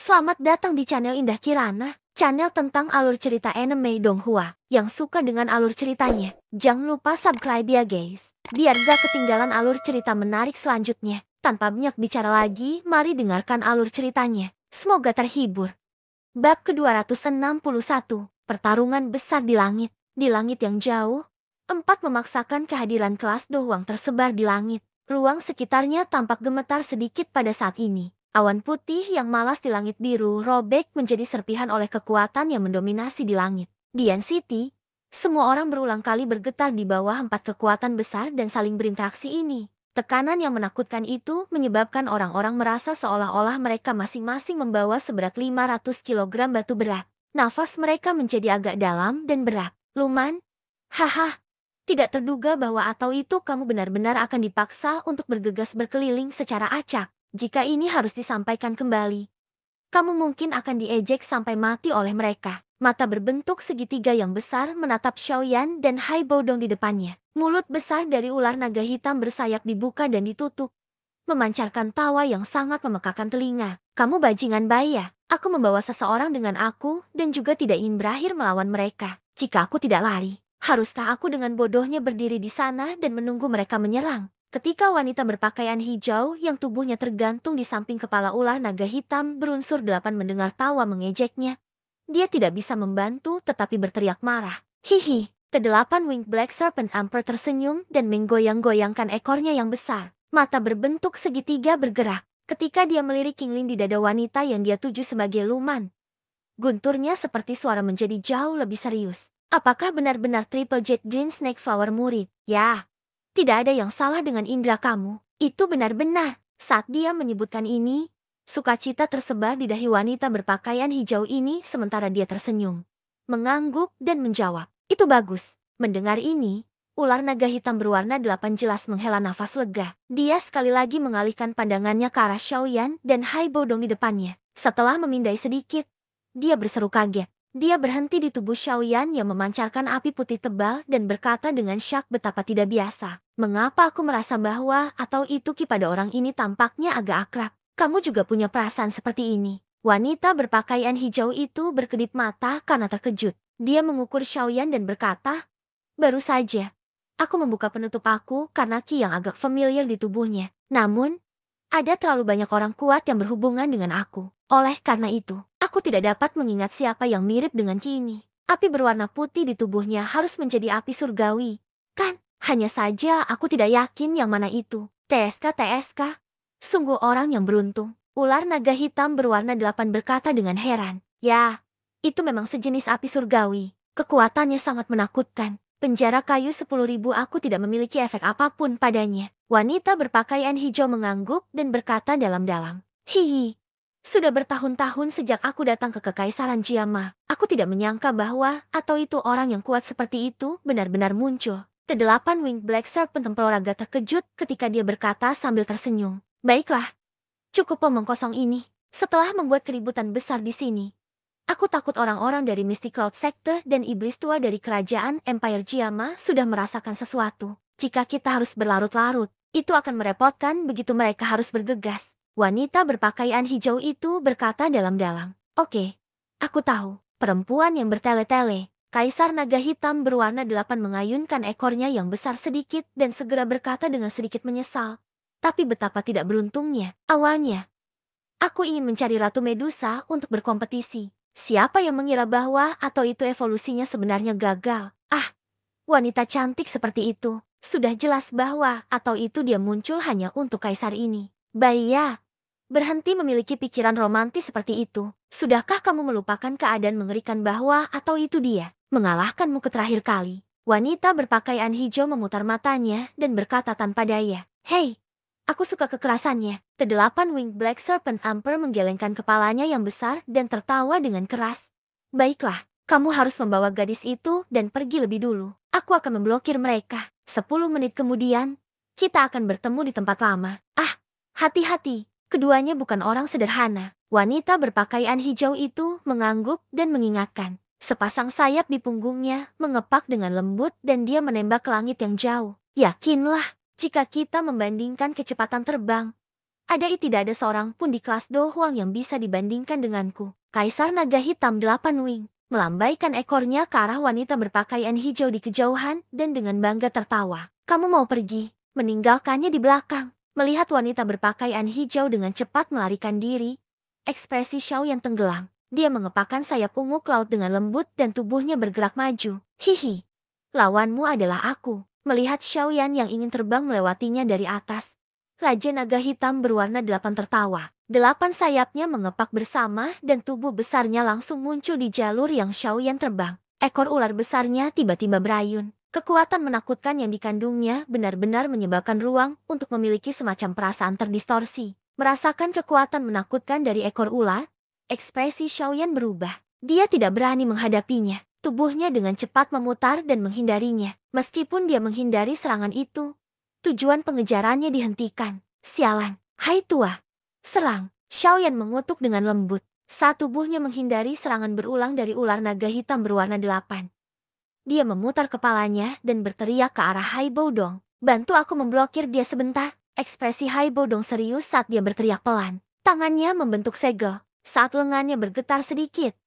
Selamat datang di channel Indah Kirana, channel tentang alur cerita anime Donghua. Yang suka dengan alur ceritanya, jangan lupa subscribe ya guys, biar gak ketinggalan alur cerita menarik selanjutnya. Tanpa banyak bicara lagi, mari dengarkan alur ceritanya. Semoga terhibur. Bab ke-261, Pertarungan Besar di Langit. Di langit yang jauh, empat memaksakan kehadiran kelas Dohwang tersebar di langit. Ruang sekitarnya tampak gemetar sedikit pada saat ini. Awan putih yang malas di langit biru robek menjadi serpihan oleh kekuatan yang mendominasi di langit. Di City, semua orang berulang kali bergetar di bawah empat kekuatan besar dan saling berinteraksi ini. Tekanan yang menakutkan itu menyebabkan orang-orang merasa seolah-olah mereka masing-masing membawa seberat 500 kilogram batu berat. Nafas mereka menjadi agak dalam dan berat. Luman, haha, tidak terduga bahwa atau itu kamu benar-benar akan dipaksa untuk bergegas berkeliling secara acak. Jika ini harus disampaikan kembali, kamu mungkin akan diejek sampai mati oleh mereka. Mata berbentuk segitiga yang besar menatap Xiaoyan dan Hai Bodong di depannya. Mulut besar dari ular naga hitam bersayap dibuka dan ditutup, memancarkan tawa yang sangat memekakan telinga. Kamu bajingan bayi ya? Aku membawa seseorang dengan aku dan juga tidak ingin berakhir melawan mereka. Jika aku tidak lari, haruskah aku dengan bodohnya berdiri di sana dan menunggu mereka menyerang? Ketika wanita berpakaian hijau yang tubuhnya tergantung di samping kepala ular naga hitam berunsur 8 mendengar tawa mengejeknya, dia tidak bisa membantu tetapi berteriak marah. Hihi, kedelapan Winged Black Serpent Emperor tersenyum dan menggoyang-goyangkan ekornya yang besar. Mata berbentuk segitiga bergerak ketika dia melirik kingling di dada wanita yang dia tuju sebagai luman. Gunturnya seperti suara menjadi jauh lebih serius. Apakah benar-benar Triple Jet Green Snake Flower murid? Ya. Tidak ada yang salah dengan indera kamu. Itu benar-benar. Saat dia menyebutkan ini, sukacita tersebar di dahi wanita berpakaian hijau ini sementara dia tersenyum, mengangguk dan menjawab. Itu bagus. Mendengar ini, ular naga hitam berwarna 8 jelas menghela nafas lega. Dia sekali lagi mengalihkan pandangannya ke arah Xiaoyan dan Hai Bodong di depannya. Setelah memindai sedikit, dia berseru kaget. Dia berhenti di tubuh Xiaoyan yang memancarkan api putih tebal dan berkata dengan syak betapa tidak biasa. Mengapa aku merasa bahwa atau itu ki pada orang ini tampaknya agak akrab? Kamu juga punya perasaan seperti ini. Wanita berpakaian hijau itu berkedip mata karena terkejut. Dia mengukur Xiaoyan dan berkata, baru saja, aku membuka penutup aku karena ki yang agak familiar di tubuhnya. Namun, ada terlalu banyak orang kuat yang berhubungan dengan aku. Oleh karena itu, aku tidak dapat mengingat siapa yang mirip dengan Ki ini. Api berwarna putih di tubuhnya harus menjadi api surgawi. Kan, hanya saja aku tidak yakin yang mana itu. TSK. Sungguh orang yang beruntung. Ular naga hitam berwarna 8 berkata dengan heran. Ya, itu memang sejenis api surgawi. Kekuatannya sangat menakutkan. Penjara kayu 10.000 aku tidak memiliki efek apapun padanya. Wanita berpakaian hijau mengangguk dan berkata dalam-dalam. Hihi. Sudah bertahun-tahun sejak aku datang ke Kekaisaran Jiama. Aku tidak menyangka bahwa atau itu orang yang kuat seperti itu benar-benar muncul. Kedelapan Winged Black Serpent Emperor agak terkejut ketika dia berkata sambil tersenyum. Baiklah, cukup omong kosong ini. Setelah membuat keributan besar di sini, aku takut orang-orang dari Mystic Cloud Sector dan iblis tua dari kerajaan Empire Jiama sudah merasakan sesuatu. Jika kita harus berlarut-larut, itu akan merepotkan begitu mereka harus bergegas. Wanita berpakaian hijau itu berkata dalam-dalam. Oke, aku tahu. Perempuan yang bertele-tele. Kaisar naga hitam berwarna 8 mengayunkan ekornya yang besar sedikit dan segera berkata dengan sedikit menyesal. Tapi betapa tidak beruntungnya. Awalnya, aku ingin mencari Ratu Medusa untuk berkompetisi. Siapa yang mengira bahwa atau itu evolusinya sebenarnya gagal? Ah, wanita cantik seperti itu. Sudah jelas bahwa atau itu dia muncul hanya untuk kaisar ini. Baya, berhenti memiliki pikiran romantis seperti itu. Sudahkah kamu melupakan keadaan mengerikan bahwa atau itu dia mengalahkanmu ke terakhir kali? Wanita berpakaian hijau memutar matanya dan berkata tanpa daya. Hei, aku suka kekerasannya. Kedelapan Winged Black Serpent Emperor menggelengkan kepalanya yang besar dan tertawa dengan keras. Baiklah, kamu harus membawa gadis itu dan pergi lebih dulu. Aku akan memblokir mereka. 10 menit kemudian, kita akan bertemu di tempat lama. Ah, hati-hati. Keduanya bukan orang sederhana. Wanita berpakaian hijau itu mengangguk dan mengingatkan. Sepasang sayap di punggungnya mengepak dengan lembut dan dia menembak ke langit yang jauh. Yakinlah, jika kita membandingkan kecepatan terbang, Tidak ada seorang pun di kelas Do Huang yang bisa dibandingkan denganku. Kaisar Naga Hitam 8 Wing melambaikan ekornya ke arah wanita berpakaian hijau di kejauhan dan dengan bangga tertawa. Kamu mau pergi, meninggalkannya di belakang. Melihat wanita berpakaian hijau dengan cepat melarikan diri, ekspresi Xiaoyan tenggelam. Dia mengepakkan sayap ungu laut dengan lembut dan tubuhnya bergerak maju. Hihi, lawanmu adalah aku. Melihat Xiaoyan yang ingin terbang melewatinya dari atas, Raja Naga Hitam berwarna 8 tertawa. 8 sayapnya mengepak bersama dan tubuh besarnya langsung muncul di jalur yang Xiaoyan terbang. Ekor ular besarnya tiba-tiba berayun. Kekuatan menakutkan yang dikandungnya benar-benar menyebabkan ruang untuk memiliki semacam perasaan terdistorsi. Merasakan kekuatan menakutkan dari ekor ular, ekspresi Xiaoyan berubah. Dia tidak berani menghadapinya. Tubuhnya dengan cepat memutar dan menghindarinya. Meskipun dia menghindari serangan itu, tujuan pengejarannya dihentikan. Sialan, hai tua. Serang, Xiaoyan mengutuk dengan lembut. Saat tubuhnya menghindari serangan berulang dari ular naga hitam berwarna 8. Dia memutar kepalanya dan berteriak ke arah Hai Boudong. Bantu aku memblokir dia sebentar. Ekspresi Hai Boudong serius saat dia berteriak pelan. Tangannya membentuk segel. Saat lengannya bergetar sedikit,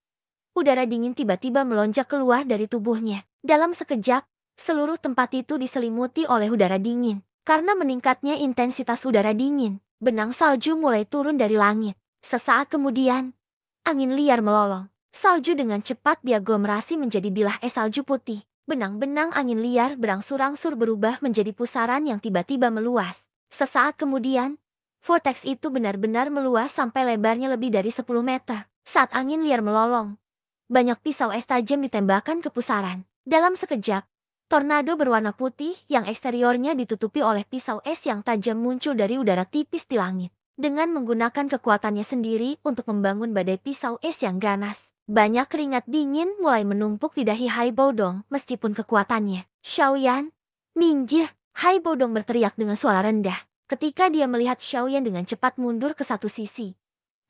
udara dingin tiba-tiba melonjak keluar dari tubuhnya. Dalam sekejap, seluruh tempat itu diselimuti oleh udara dingin. Karena meningkatnya intensitas udara dingin, benang salju mulai turun dari langit. Sesaat kemudian, angin liar melolong. Salju dengan cepat diaglomerasi menjadi bilah es salju putih. Benang-benang angin liar berangsur-angsur berubah menjadi pusaran yang tiba-tiba meluas. Sesaat kemudian, vortex itu benar-benar meluas sampai lebarnya lebih dari 10 meter. Saat angin liar melolong, banyak pisau es tajam ditembakkan ke pusaran. Dalam sekejap, tornado berwarna putih yang eksteriornya ditutupi oleh pisau es yang tajam muncul dari udara tipis di langit. Dengan menggunakan kekuatannya sendiri untuk membangun badai pisau es yang ganas, banyak keringat dingin mulai menumpuk di dahi Hai Boudong meskipun kekuatannya. Xiaoyan, minggir! Hai Boudong berteriak dengan suara rendah. Ketika dia melihat Xiaoyan dengan cepat mundur ke satu sisi,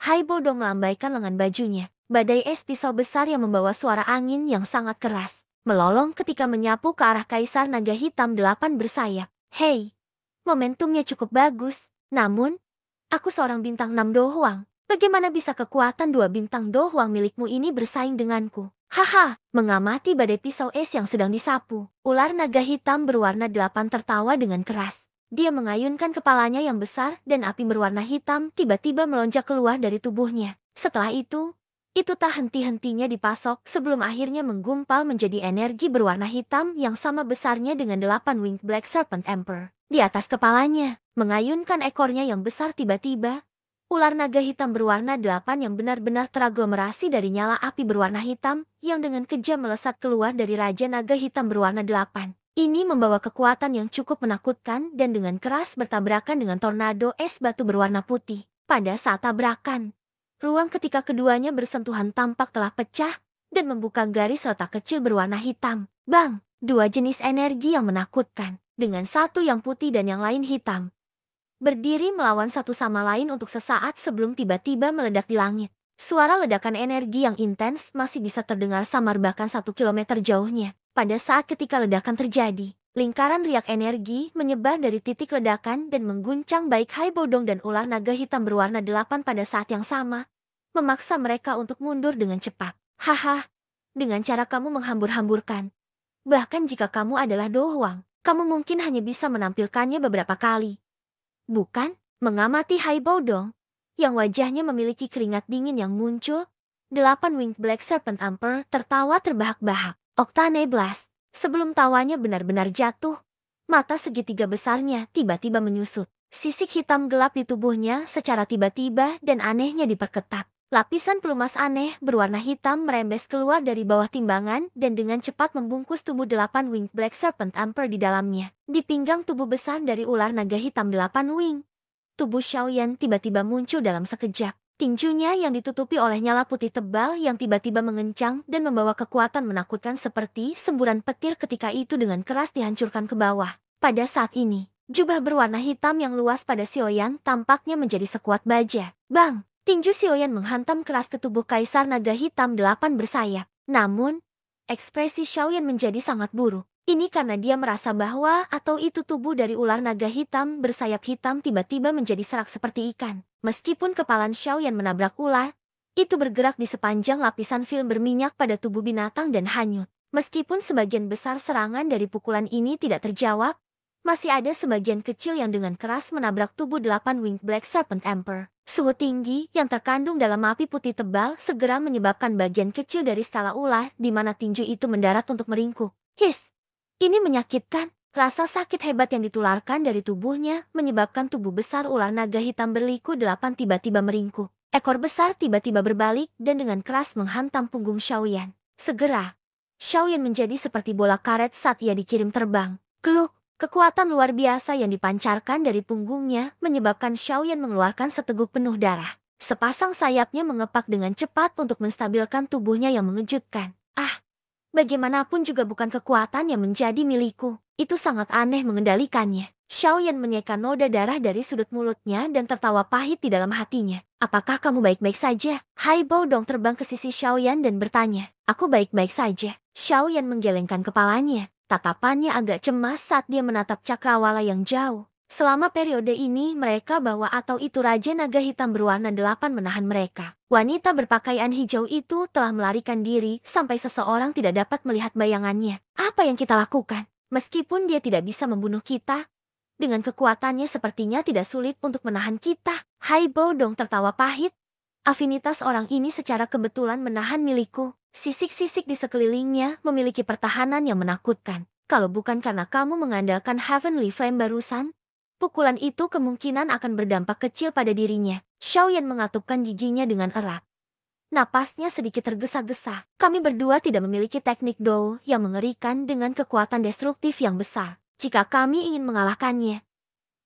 Hai Boudong melambaikan lengan bajunya. Badai es pisau besar yang membawa suara angin yang sangat keras melolong ketika menyapu ke arah Kaisar Naga Hitam 8 bersayap. Hei, momentumnya cukup bagus. Namun, aku seorang bintang 6 Do Huang. Bagaimana bisa kekuatan 2 bintang Do Huang milikmu ini bersaing denganku? Haha, mengamati badai pisau es yang sedang disapu, ular naga hitam berwarna 8 tertawa dengan keras. Dia mengayunkan kepalanya yang besar dan api berwarna hitam tiba-tiba melonjak keluar dari tubuhnya. Setelah itu tak henti-hentinya dipasok sebelum akhirnya menggumpal menjadi energi berwarna hitam yang sama besarnya dengan 8 Winged Black Serpent Emperor. Di atas kepalanya, mengayunkan ekornya yang besar tiba-tiba, ular naga hitam berwarna 8 yang benar-benar teraglomerasi dari nyala api berwarna hitam yang dengan kejam melesat keluar dari Raja Naga Hitam berwarna 8. Ini membawa kekuatan yang cukup menakutkan dan dengan keras bertabrakan dengan tornado es batu berwarna putih. Pada saat tabrakan, ruang ketika keduanya bersentuhan tampak telah pecah dan membuka garis retak kecil berwarna hitam. Bang, 2 jenis energi yang menakutkan, dengan satu yang putih dan yang lain hitam, berdiri melawan satu sama lain untuk sesaat sebelum tiba-tiba meledak di langit. Suara ledakan energi yang intens masih bisa terdengar samar bahkan 1 kilometer jauhnya. Pada saat ketika ledakan terjadi, lingkaran riak energi menyebar dari titik ledakan dan mengguncang baik Hai Boudong dan ular naga hitam berwarna 8 pada saat yang sama, memaksa mereka untuk mundur dengan cepat. Haha, dengan cara kamu menghambur-hamburkan. Bahkan jika kamu adalah Do Huang, kamu mungkin hanya bisa menampilkannya beberapa kali. Bukan? Mengamati Hai Boudong, yang wajahnya memiliki keringat dingin yang muncul, 8 Winged Black Serpent Emperor tertawa terbahak-bahak. Octane Blast, sebelum tawanya benar-benar jatuh, mata segitiga besarnya tiba-tiba menyusut. Sisik hitam gelap di tubuhnya secara tiba-tiba dan anehnya diperketat. Lapisan pelumas aneh berwarna hitam merembes keluar dari bawah timbangan dan dengan cepat membungkus tubuh 8 Winged Black Serpent Emperor di dalamnya. Di pinggang tubuh besar dari ular naga hitam 8 wing, tubuh Xiaoyan tiba-tiba muncul dalam sekejap. Tinjunya yang ditutupi oleh nyala putih tebal yang tiba-tiba mengencang dan membawa kekuatan menakutkan seperti semburan petir ketika itu dengan keras dihancurkan ke bawah. Pada saat ini, jubah berwarna hitam yang luas pada Xiaoyan tampaknya menjadi sekuat baja. Bang! Tinju Xiaoyan menghantam keras ke tubuh Kaisar Naga Hitam 8 bersayap. Namun, ekspresi Xiaoyan menjadi sangat buruk. Ini karena dia merasa bahwa atau itu tubuh dari ular naga hitam bersayap hitam tiba-tiba menjadi serak seperti ikan. Meskipun kepalan Xiaoyan menabrak ular, itu bergerak di sepanjang lapisan film berminyak pada tubuh binatang dan hanyut. Meskipun sebagian besar serangan dari pukulan ini tidak terjawab, masih ada sebagian kecil yang dengan keras menabrak tubuh 8 Winged Black Serpent Emperor. Suhu tinggi yang terkandung dalam api putih tebal segera menyebabkan bagian kecil dari skala ular di mana tinju itu mendarat untuk meringkuk. His! Ini menyakitkan. Rasa sakit hebat yang ditularkan dari tubuhnya menyebabkan tubuh besar ular naga hitam berliku 8 tiba-tiba meringkuk. Ekor besar tiba-tiba berbalik dan dengan keras menghantam punggung Xiaoyan. Segera, Xiaoyan menjadi seperti bola karet saat ia dikirim terbang. Keluk, kekuatan luar biasa yang dipancarkan dari punggungnya menyebabkan Xiaoyan mengeluarkan seteguk penuh darah. Sepasang sayapnya mengepak dengan cepat untuk menstabilkan tubuhnya yang mengejutkan. Bagaimanapun juga bukan kekuatan yang menjadi milikku. Itu sangat aneh mengendalikannya. Xiaoyan menyeka noda darah dari sudut mulutnya dan tertawa pahit di dalam hatinya. Apakah kamu baik-baik saja? Hai Bao Dong terbang ke sisi Xiaoyan dan bertanya. Aku baik-baik saja. Xiaoyan menggelengkan kepalanya. Tatapannya agak cemas saat dia menatap cakrawala yang jauh. Selama periode ini mereka bawa atau itu Raja Naga Hitam berwarna 8 menahan mereka. Wanita berpakaian hijau itu telah melarikan diri sampai seseorang tidak dapat melihat bayangannya. Apa yang kita lakukan? Meskipun dia tidak bisa membunuh kita, dengan kekuatannya sepertinya tidak sulit untuk menahan kita. Hai Bao Dong tertawa pahit. Afinitas orang ini secara kebetulan menahan milikku. Sisik-sisik di sekelilingnya memiliki pertahanan yang menakutkan. Kalau bukan karena kamu mengandalkan Heavenly Flame barusan, pukulan itu kemungkinan akan berdampak kecil pada dirinya. Xiaoyan mengatupkan giginya dengan erat. Napasnya sedikit tergesa-gesa. Kami berdua tidak memiliki teknik Dou yang mengerikan dengan kekuatan destruktif yang besar. Jika kami ingin mengalahkannya,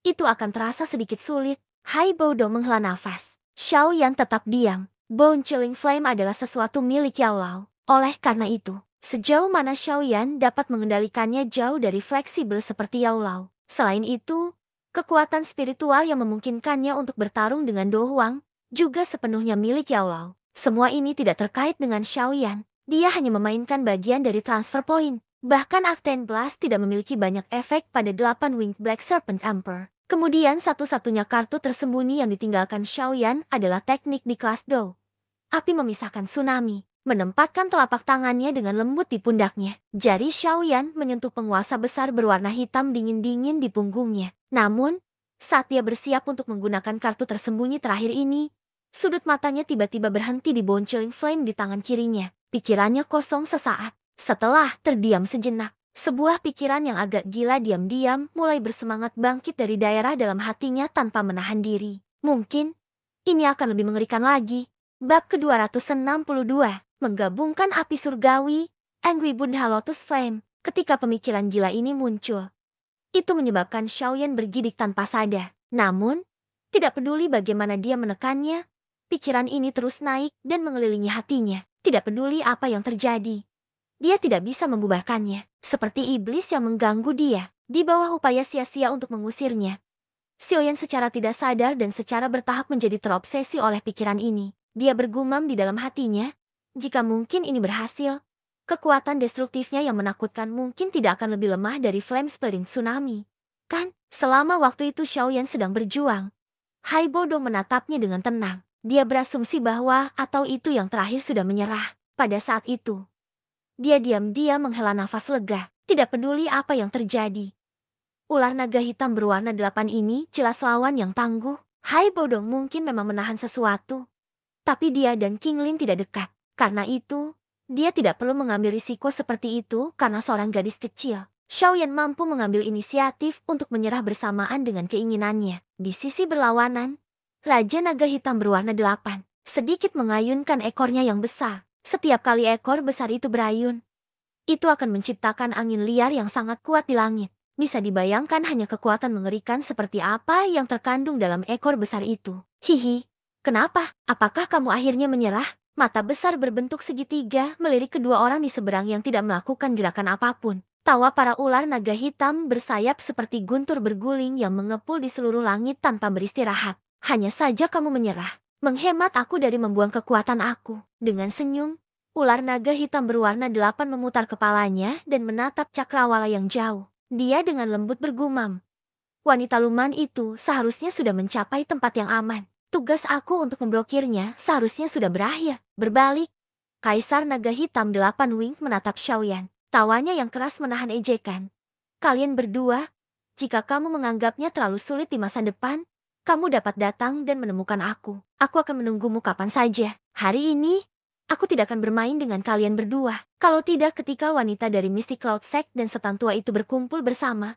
itu akan terasa sedikit sulit. Hai Bao Dong menghela nafas. Xiaoyan tetap diam. Bone Chilling Flame adalah sesuatu milik Yao Lao. Oleh karena itu, sejauh mana Xiaoyan dapat mengendalikannya jauh dari fleksibel seperti Yao Lao. Selain itu, kekuatan spiritual yang memungkinkannya untuk bertarung dengan Do Huang juga sepenuhnya milik Yao Lao. Semua ini tidak terkait dengan Xiaoyan. Dia hanya memainkan bagian dari transfer point. Bahkan Octane Blast tidak memiliki banyak efek pada 8 Winged Black Serpent Emperor. Kemudian satu-satunya kartu tersembunyi yang ditinggalkan Xiaoyan adalah teknik di kelas Do. Api memisahkan tsunami. Menempatkan telapak tangannya dengan lembut di pundaknya. Jari Xiaoyan menyentuh penguasa besar berwarna hitam dingin-dingin di punggungnya. Namun, saat dia bersiap untuk menggunakan kartu tersembunyi terakhir ini, sudut matanya tiba-tiba berhenti di Bone Chilling Flame di tangan kirinya. Pikirannya kosong sesaat. Setelah terdiam sejenak, sebuah pikiran yang agak gila diam-diam mulai bersemangat bangkit dari daerah dalam hatinya tanpa menahan diri. Mungkin, ini akan lebih mengerikan lagi. Bab ke-262, menggabungkan api surgawi, Angry Buddha Lotus Flame. Ketika pemikiran gila ini muncul, itu menyebabkan Xiaoyan bergidik tanpa sadar. Namun, tidak peduli bagaimana dia menekannya, pikiran ini terus naik dan mengelilingi hatinya. Tidak peduli apa yang terjadi, dia tidak bisa membubarkannya. Seperti iblis yang mengganggu dia. Di bawah upaya sia-sia untuk mengusirnya, Xiaoyan secara tidak sadar dan secara bertahap menjadi terobsesi oleh pikiran ini. Dia bergumam di dalam hatinya, jika mungkin ini berhasil, kekuatan destruktifnya yang menakutkan mungkin tidak akan lebih lemah dari Flame Splitting Tsunami. Kan, selama waktu itu Xiaoyan sedang berjuang. Hai Bao Dong menatapnya dengan tenang. Dia berasumsi bahwa atau itu yang terakhir sudah menyerah. Pada saat itu, dia diam-diam menghela nafas lega. Tidak peduli apa yang terjadi. Ular naga hitam berwarna 8 ini jelas lawan yang tangguh. Hai Bao Dong mungkin memang menahan sesuatu. Tapi dia dan King Lin tidak dekat. Karena itu, dia tidak perlu mengambil risiko seperti itu karena seorang gadis kecil. Xiaoyan mampu mengambil inisiatif untuk menyerah bersamaan dengan keinginannya. Di sisi berlawanan, Raja Naga Hitam berwarna 8 sedikit mengayunkan ekornya yang besar. Setiap kali ekor besar itu berayun, itu akan menciptakan angin liar yang sangat kuat di langit. Bisa dibayangkan hanya kekuatan mengerikan seperti apa yang terkandung dalam ekor besar itu. Hihi, kenapa? Apakah kamu akhirnya menyerah? Mata besar berbentuk segitiga melirik kedua orang di seberang yang tidak melakukan gerakan apapun. Tawa para ular naga hitam bersayap seperti guntur berguling yang mengepul di seluruh langit tanpa beristirahat. Hanya saja kamu menyerah. Menghemat aku dari membuang kekuatan aku. Dengan senyum, Ular naga hitam berwarna 8 memutar kepalanya dan menatap cakrawala yang jauh. Dia dengan lembut bergumam. Wanita luman itu seharusnya sudah mencapai tempat yang aman. Tugas aku untuk memblokirnya seharusnya sudah berakhir. Berbalik, Kaisar Naga Hitam 8 Wing menatap Xiaoyan. Tawanya yang keras menahan ejekan. Kalian berdua, jika kamu menganggapnya terlalu sulit di masa depan, kamu dapat datang dan menemukan aku. Aku akan menunggumu kapan saja. Hari ini, aku tidak akan bermain dengan kalian berdua. Kalau tidak ketika wanita dari Mystic Cloud Sect dan setan tua itu berkumpul bersama,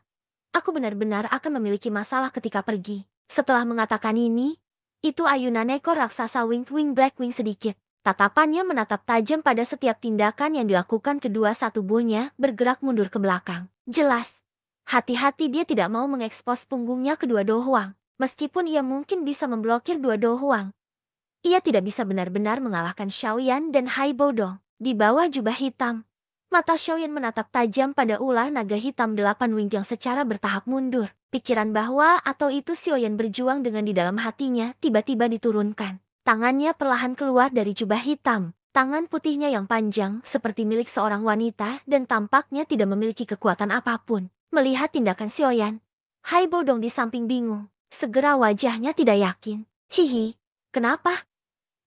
aku benar-benar akan memiliki masalah ketika pergi. Setelah mengatakan ini, itu ayunan ekor raksasa Wing Blackwing sedikit. Tatapannya menatap tajam pada setiap tindakan yang dilakukan kedua tubuhnya bergerak mundur ke belakang. Jelas, hati-hati dia tidak mau mengekspos punggungnya kedua Do Huang. Meskipun ia mungkin bisa memblokir dua Do Huang, ia tidak bisa benar-benar mengalahkan Xiaoyan dan Hai Bodong. Di bawah jubah hitam, mata Xiaoyan menatap tajam pada ular naga hitam 8 Wing yang secara bertahap mundur. Pikiran bahwa atau itu Xiaoyan berjuang dengan di dalam hatinya tiba-tiba diturunkan. Tangannya perlahan keluar dari jubah hitam. Tangan putihnya yang panjang seperti milik seorang wanita dan tampaknya tidak memiliki kekuatan apapun. Melihat tindakan Xiaoyan, Hai Bodong di samping bingung. Segera wajahnya tidak yakin. Hihi, kenapa?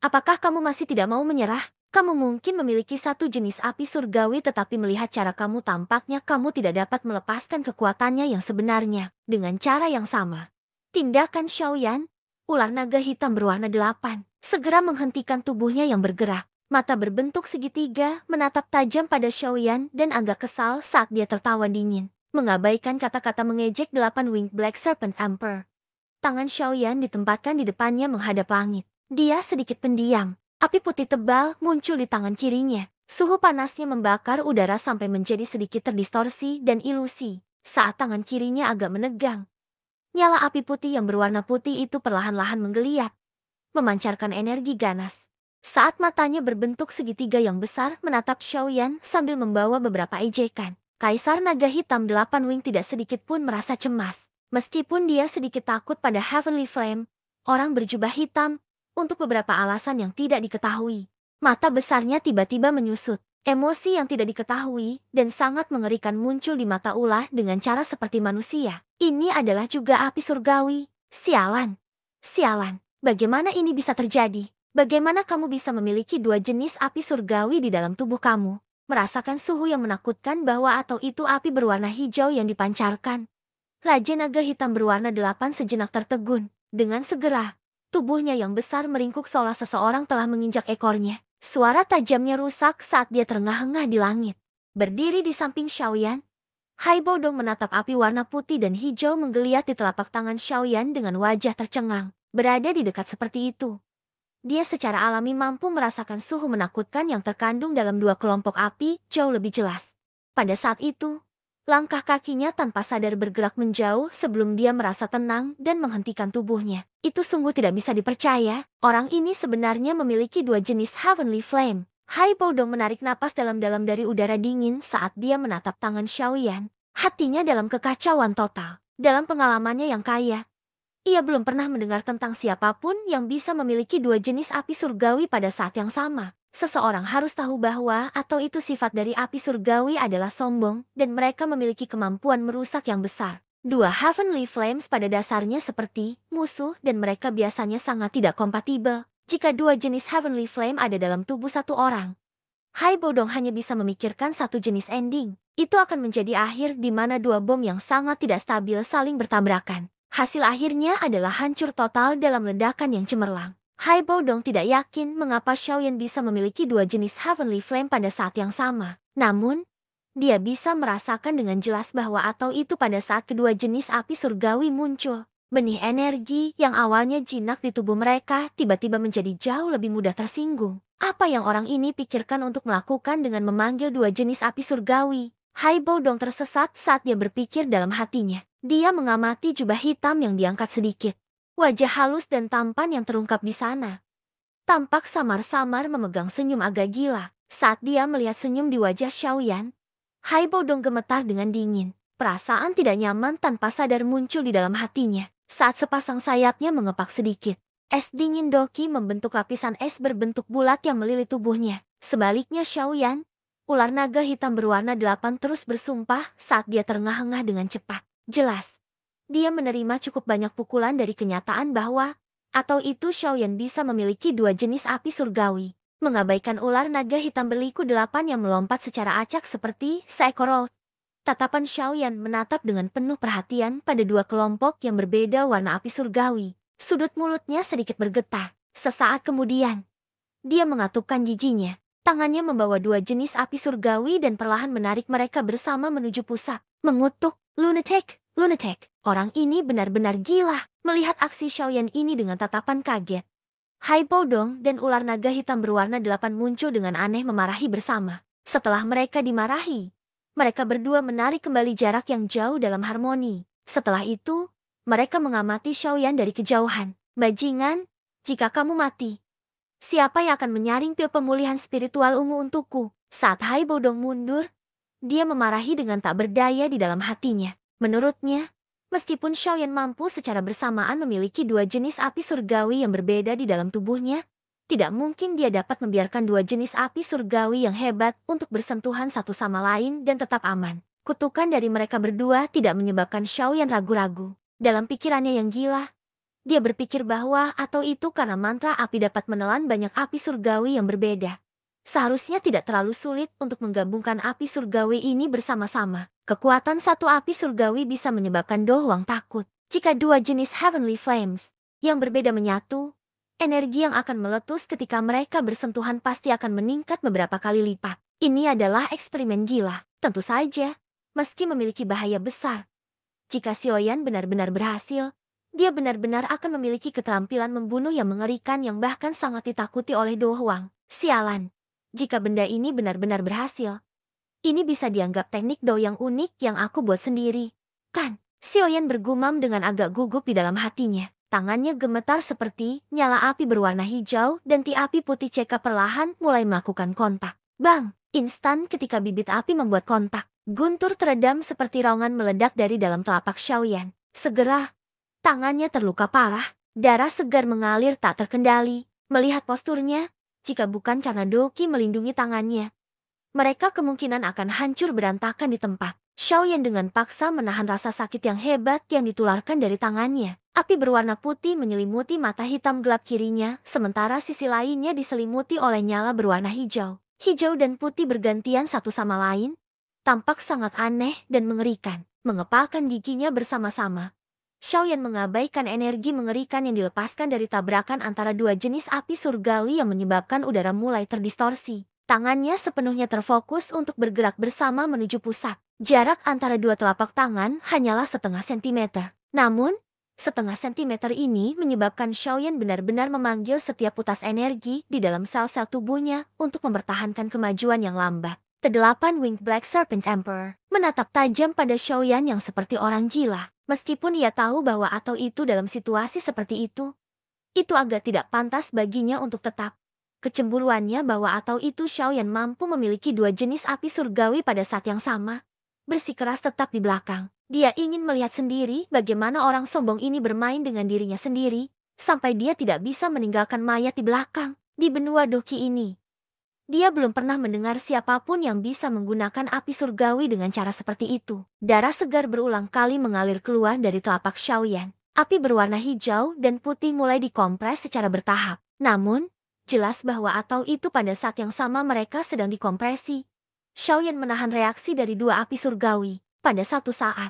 Apakah kamu masih tidak mau menyerah? Kamu mungkin memiliki satu jenis api surgawi tetapi melihat cara kamu tampaknya kamu tidak dapat melepaskan kekuatannya yang sebenarnya. Dengan cara yang sama. Tindakan Xiaoyan, ular naga hitam berwarna 8, segera menghentikan tubuhnya yang bergerak. Mata berbentuk segitiga menatap tajam pada Xiaoyan dan agak kesal saat dia tertawa dingin. Mengabaikan kata-kata mengejek 8 Winged Black Serpent Emperor. Tangan Xiaoyan ditempatkan di depannya menghadap langit. Dia sedikit pendiam. Api putih tebal muncul di tangan kirinya. Suhu panasnya membakar udara sampai menjadi sedikit terdistorsi dan ilusi. Saat tangan kirinya agak menegang, nyala api putih yang berwarna putih itu perlahan-lahan menggeliat, memancarkan energi ganas. Saat matanya berbentuk segitiga yang besar menatap Xiaoyan sambil membawa beberapa ejekan. Kaisar Naga Hitam 8 Wing tidak sedikit pun merasa cemas. Meskipun dia sedikit takut pada Heavenly Flame, orang berjubah hitam, untuk beberapa alasan yang tidak diketahui. Mata besarnya tiba-tiba menyusut. Emosi yang tidak diketahui dan sangat mengerikan muncul di mata ular dengan cara seperti manusia. Ini adalah juga api surgawi. Sialan. Sialan. Bagaimana ini bisa terjadi? Bagaimana kamu bisa memiliki dua jenis api surgawi di dalam tubuh kamu? Merasakan suhu yang menakutkan bahwa atau itu api berwarna hijau yang dipancarkan. Raja Naga Hitam berwarna 8 sejenak tertegun. Dengan segera, tubuhnya yang besar meringkuk seolah seseorang telah menginjak ekornya. Suara tajamnya rusak saat dia terengah-engah di langit. Berdiri di samping Xiaoyan, Hai Bodong menatap api warna putih dan hijau menggeliat di telapak tangan Xiaoyan dengan wajah tercengang. Berada di dekat seperti itu, dia secara alami mampu merasakan suhu menakutkan yang terkandung dalam dua kelompok api jauh lebih jelas. Pada saat itu, langkah kakinya tanpa sadar bergerak menjauh sebelum dia merasa tenang dan menghentikan tubuhnya. Itu sungguh tidak bisa dipercaya. Orang ini sebenarnya memiliki dua jenis Heavenly Flame. Hai Bodong menarik napas dalam-dalam dari udara dingin saat dia menatap tangan Xiaoyan. Hatinya dalam kekacauan total. Dalam pengalamannya yang kaya, ia belum pernah mendengar tentang siapapun yang bisa memiliki dua jenis api surgawi pada saat yang sama. Seseorang harus tahu bahwa atau itu sifat dari api surgawi adalah sombong dan mereka memiliki kemampuan merusak yang besar. Dua Heavenly Flames pada dasarnya seperti musuh dan mereka biasanya sangat tidak kompatibel. Jika dua jenis Heavenly Flame ada dalam tubuh satu orang, Hai Bodong hanya bisa memikirkan satu jenis ending. Itu akan menjadi akhir di mana dua bom yang sangat tidak stabil saling bertabrakan. Hasil akhirnya adalah hancur total dalam ledakan yang cemerlang. Hai Bodong tidak yakin mengapa Xiaoyan bisa memiliki dua jenis Heavenly Flame pada saat yang sama. Namun, dia bisa merasakan dengan jelas bahwa atau itu pada saat kedua jenis api surgawi muncul. Benih energi yang awalnya jinak di tubuh mereka tiba-tiba menjadi jauh lebih mudah tersinggung. Apa yang orang ini pikirkan untuk melakukan dengan memanggil dua jenis api surgawi? Hai Bodong tersesat saat dia berpikir dalam hatinya. Dia mengamati jubah hitam yang diangkat sedikit. Wajah halus dan tampan yang terungkap di sana tampak samar-samar memegang senyum agak gila. Saat dia melihat senyum di wajah Xiaoyan, Hai Bodong gemetar dengan dingin. Perasaan tidak nyaman tanpa sadar muncul di dalam hatinya. Saat sepasang sayapnya mengepak sedikit, es dingin Doki membentuk lapisan es berbentuk bulat yang melilit tubuhnya. Sebaliknya Xiaoyan, ular naga hitam berwarna 8 terus bersumpah saat dia terengah-engah dengan cepat. Jelas, dia menerima cukup banyak pukulan dari kenyataan bahwa atau itu Xiaoyan bisa memiliki dua jenis api surgawi. Mengabaikan ular naga hitam berliku 8 yang melompat secara acak seperti seekor laut. Tatapan Xiaoyan menatap dengan penuh perhatian pada dua kelompok yang berbeda warna api surgawi. Sudut mulutnya sedikit bergetar. Sesaat kemudian, dia mengatupkan giginya. Tangannya membawa dua jenis api surgawi dan perlahan menarik mereka bersama menuju pusat. Mengutuk, lunatic, lunatic. Orang ini benar-benar gila. Melihat aksi Xiaoyan ini dengan tatapan kaget, Hai Podong dan ular naga hitam berwarna 8 muncul dengan aneh memarahi bersama. Setelah mereka dimarahi, mereka berdua menarik kembali jarak yang jauh dalam harmoni. Setelah itu, mereka mengamati Xiaoyan dari kejauhan. Bajingan, jika kamu mati, siapa yang akan menyaring pil pemulihan spiritual ungu untukku? Saat Hai Bodong mundur, dia memarahi dengan tak berdaya di dalam hatinya. Menurutnya, meskipun Xiaoyan mampu secara bersamaan memiliki dua jenis api surgawi yang berbeda di dalam tubuhnya, tidak mungkin dia dapat membiarkan dua jenis api surgawi yang hebat untuk bersentuhan satu sama lain dan tetap aman. Kutukan dari mereka berdua tidak menyebabkan Xiaoyan ragu-ragu. Dalam pikirannya yang gila, dia berpikir bahwa atau itu karena mantra api dapat menelan banyak api surgawi yang berbeda. Seharusnya tidak terlalu sulit untuk menggabungkan api surgawi ini bersama-sama. Kekuatan satu api surgawi bisa menyebabkan Do Huang takut. Jika dua jenis Heavenly Flames yang berbeda menyatu, energi yang akan meletus ketika mereka bersentuhan pasti akan meningkat beberapa kali lipat. Ini adalah eksperimen gila. Tentu saja, meski memiliki bahaya besar, jika Xiaoyan benar-benar berhasil, dia benar-benar akan memiliki keterampilan membunuh yang mengerikan yang bahkan sangat ditakuti oleh Do Huang. Sialan. Jika benda ini benar-benar berhasil, ini bisa dianggap teknik Do yang unik yang aku buat sendiri. Kan? Xiaoyan bergumam dengan agak gugup di dalam hatinya. Tangannya gemetar seperti nyala api berwarna hijau dan ti api putih CK perlahan mulai melakukan kontak. Bang! Instan ketika bibit api membuat kontak, guntur teredam seperti raungan meledak dari dalam telapak Xiaoyan. Segera, tangannya terluka parah. Darah segar mengalir tak terkendali. Melihat posturnya, jika bukan karena Doki melindungi tangannya, mereka kemungkinan akan hancur berantakan di tempat. Xiaoyan dengan paksa menahan rasa sakit yang hebat yang ditularkan dari tangannya. Api berwarna putih menyelimuti mata hitam gelap kirinya, sementara sisi lainnya diselimuti oleh nyala berwarna hijau. Hijau dan putih bergantian satu sama lain, tampak sangat aneh dan mengerikan. Mengepalkan giginya bersama-sama, Xiaoyan mengabaikan energi mengerikan yang dilepaskan dari tabrakan antara dua jenis api surgawi yang menyebabkan udara mulai terdistorsi. Tangannya sepenuhnya terfokus untuk bergerak bersama menuju pusat. Jarak antara dua telapak tangan hanyalah setengah sentimeter. Namun, setengah sentimeter ini menyebabkan Xiaoyan benar-benar memanggil setiap putas energi di dalam sel-sel tubuhnya untuk mempertahankan kemajuan yang lambat. Kedelapan Winged Black Serpent Emperor menatap tajam pada Xiaoyan yang seperti orang gila. Meskipun ia tahu bahwa atau itu dalam situasi seperti itu agak tidak pantas baginya untuk tetap. Kecemburuannya bahwa atau itu Xiaoyan mampu memiliki dua jenis api surgawi pada saat yang sama, bersikeras tetap di belakang. Dia ingin melihat sendiri bagaimana orang sombong ini bermain dengan dirinya sendiri, sampai dia tidak bisa meninggalkan mayat di belakang. Di benua Doki ini, dia belum pernah mendengar siapapun yang bisa menggunakan api surgawi dengan cara seperti itu. Darah segar berulang kali mengalir keluar dari telapak Xiaoyan. Api berwarna hijau dan putih mulai dikompres secara bertahap. Namun, jelas bahwa atau itu pada saat yang sama mereka sedang dikompresi. Xiaoyan menahan reaksi dari dua api surgawi. Pada satu saat,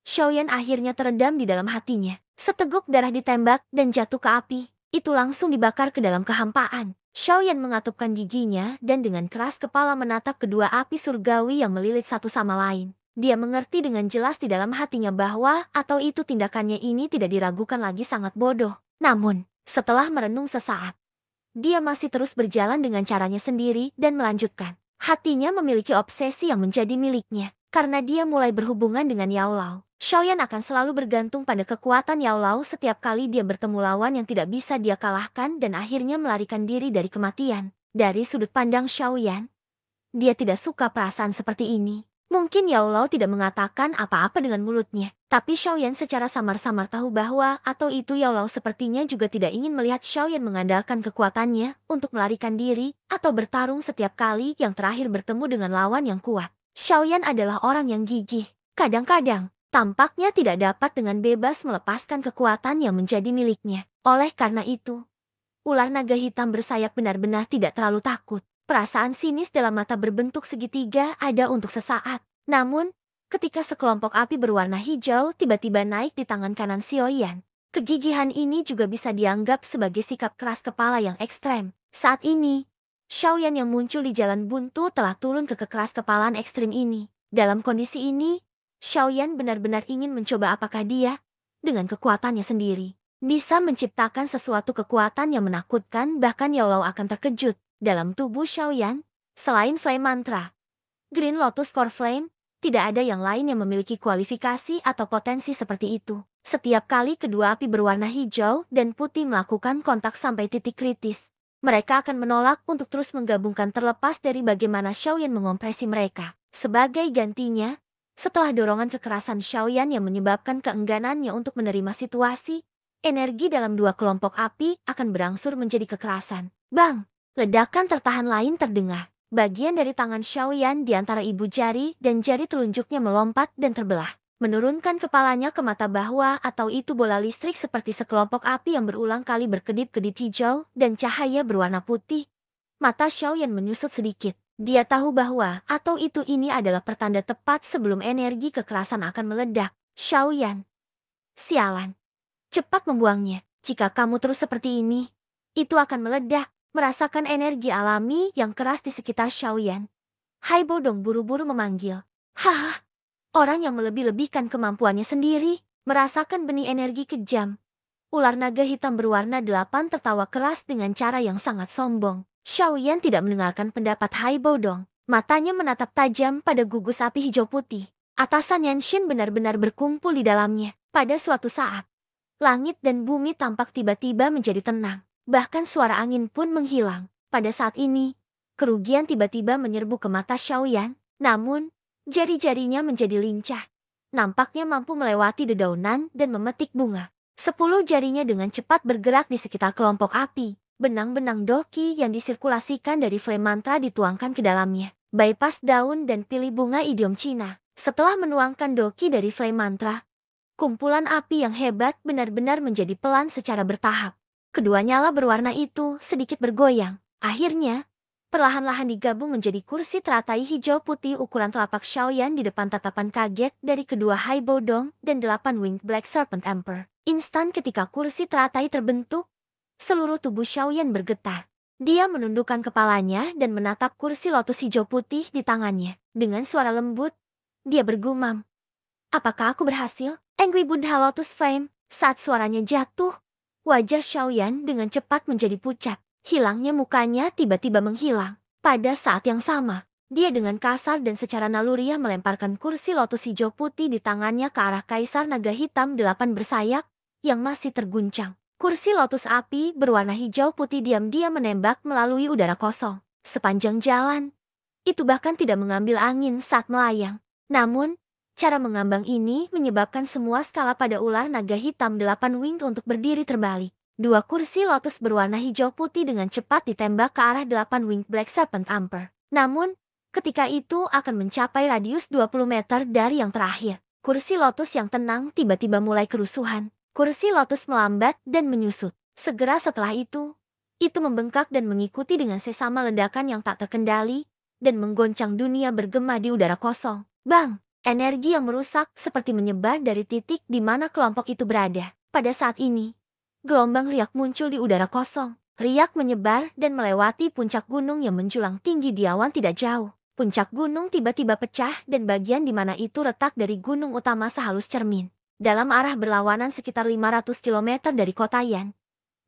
Xiaoyan akhirnya teredam di dalam hatinya. Seteguk darah ditembak dan jatuh ke api. Itu langsung dibakar ke dalam kehampaan. Xiaoyan mengatupkan giginya dan dengan keras kepala menatap kedua api surgawi yang melilit satu sama lain. Dia mengerti dengan jelas di dalam hatinya bahwa atau itu tindakannya ini tidak diragukan lagi sangat bodoh. Namun, setelah merenung sesaat, dia masih terus berjalan dengan caranya sendiri dan melanjutkan. Hatinya memiliki obsesi yang menjadi miliknya. Karena dia mulai berhubungan dengan Yao Lao, Xiaoyan akan selalu bergantung pada kekuatan Yao Lao setiap kali dia bertemu lawan yang tidak bisa dia kalahkan dan akhirnya melarikan diri dari kematian. Dari sudut pandang Xiaoyan, dia tidak suka perasaan seperti ini. Mungkin Yao Lao tidak mengatakan apa-apa dengan mulutnya, tapi Xiaoyan secara samar-samar tahu bahwa atau itu Yao Lao sepertinya juga tidak ingin melihat Xiaoyan mengandalkan kekuatannya untuk melarikan diri atau bertarung setiap kali yang terakhir bertemu dengan lawan yang kuat. Xiaoyan adalah orang yang gigih. Kadang-kadang, tampaknya tidak dapat dengan bebas melepaskan kekuatan yang menjadi miliknya. Oleh karena itu, ular naga hitam bersayap benar-benar tidak terlalu takut. Perasaan sinis dalam mata berbentuk segitiga ada untuk sesaat. Namun, ketika sekelompok api berwarna hijau tiba-tiba naik di tangan kanan Xiaoyan, kegigihan ini juga bisa dianggap sebagai sikap keras kepala yang ekstrem. Saat ini, Xiaoyan yang muncul di jalan buntu telah turun ke kekeras kepalaan ekstrim ini. Dalam kondisi ini, Xiaoyan benar-benar ingin mencoba apakah dia, dengan kekuatannya sendiri, bisa menciptakan sesuatu kekuatan yang menakutkan. Bahkan Yao Lao akan terkejut. Dalam tubuh Xiaoyan, selain Flame Mantra, Green Lotus Core Flame, tidak ada yang lain yang memiliki kualifikasi atau potensi seperti itu. Setiap kali kedua api berwarna hijau dan putih melakukan kontak sampai titik kritis, mereka akan menolak untuk terus menggabungkan terlepas dari bagaimana Xiaoyan mengompresi mereka. Sebagai gantinya, setelah dorongan kekerasan Xiaoyan yang menyebabkan keengganannya untuk menerima situasi, energi dalam dua kelompok api akan berangsur menjadi kekerasan. Bang! Ledakan tertahan lain terdengar. Bagian dari tangan Xiaoyan di antara ibu jari dan jari telunjuknya melompat dan terbelah, menurunkan kepalanya ke mata bahwa atau itu bola listrik seperti sekelompok api yang berulang kali berkedip-kedip hijau dan cahaya berwarna putih. Mata Xiaoyan menyusut sedikit. Dia tahu bahwa atau itu ini adalah pertanda tepat sebelum energi kekerasan akan meledak. Xiaoyan, sialan. Cepat membuangnya. Jika kamu terus seperti ini, itu akan meledak. Merasakan energi alami yang keras di sekitar Xiaoyan, Haibo Dong buru-buru memanggil. Hah, orang yang melebih-lebihkan kemampuannya sendiri, merasakan benih energi kejam. Ular naga hitam berwarna 8 tertawa keras dengan cara yang sangat sombong. Xiaoyan tidak mendengarkan pendapat Haibo Dong. Matanya menatap tajam pada gugus api hijau putih. Atasan Yanshin benar-benar berkumpul di dalamnya. Pada suatu saat, langit dan bumi tampak tiba-tiba menjadi tenang. Bahkan suara angin pun menghilang. Pada saat ini, kerugian tiba-tiba menyerbu ke mata Xiaoyan. Namun, jari-jarinya menjadi lincah. Nampaknya mampu melewati dedaunan dan memetik bunga. 10 jarinya dengan cepat bergerak di sekitar kelompok api. Benang-benang doki yang disirkulasikan dari flame mantra dituangkan ke dalamnya. Bypass daun dan pilih bunga idiom Cina. Setelah menuangkan doki dari flame mantra, kumpulan api yang hebat benar-benar menjadi pelan secara bertahap. Kedua nyala berwarna itu sedikit bergoyang. Akhirnya, perlahan-lahan digabung menjadi kursi teratai hijau putih ukuran telapak Xiaoyan di depan tatapan kaget dari kedua Haibo Dong dan 8 Winged Black Serpent Emperor. Instan ketika kursi teratai terbentuk, seluruh tubuh Xiaoyan bergetar. Dia menundukkan kepalanya dan menatap kursi lotus hijau putih di tangannya. Dengan suara lembut, dia bergumam. Apakah aku berhasil? Angry Buddha Lotus Flame. Saat suaranya jatuh, wajah Xiaoyan dengan cepat menjadi pucat. Hilangnya mukanya tiba-tiba menghilang. Pada saat yang sama, dia dengan kasar dan secara naluriah melemparkan kursi lotus hijau putih di tangannya ke arah Kaisar Naga Hitam 8 bersayap yang masih terguncang. Kursi lotus api berwarna hijau putih diam-diam menembak melalui udara kosong. Sepanjang jalan, itu bahkan tidak mengambil angin saat melayang. Namun, cara mengambang ini menyebabkan semua skala pada ular naga hitam 8 wing untuk berdiri terbalik. Dua kursi lotus berwarna hijau putih dengan cepat ditembak ke arah 8 wing Black Serpent Emperor. Namun, ketika itu akan mencapai radius 20 meter dari yang terakhir. Kursi lotus yang tenang tiba-tiba mulai kerusuhan. Kursi lotus melambat dan menyusut. Segera setelah itu membengkak dan mengikuti dengan sesama ledakan yang tak terkendali dan menggoncang dunia bergema di udara kosong. Bang! Energi yang merusak seperti menyebar dari titik di mana kelompok itu berada. Pada saat ini, gelombang riak muncul di udara kosong. Riak menyebar dan melewati puncak gunung yang menjulang tinggi di awan tidak jauh. Puncak gunung tiba-tiba pecah dan bagian di mana itu retak dari gunung utama sehalus cermin. Dalam arah berlawanan sekitar 500 km dari kota Yan,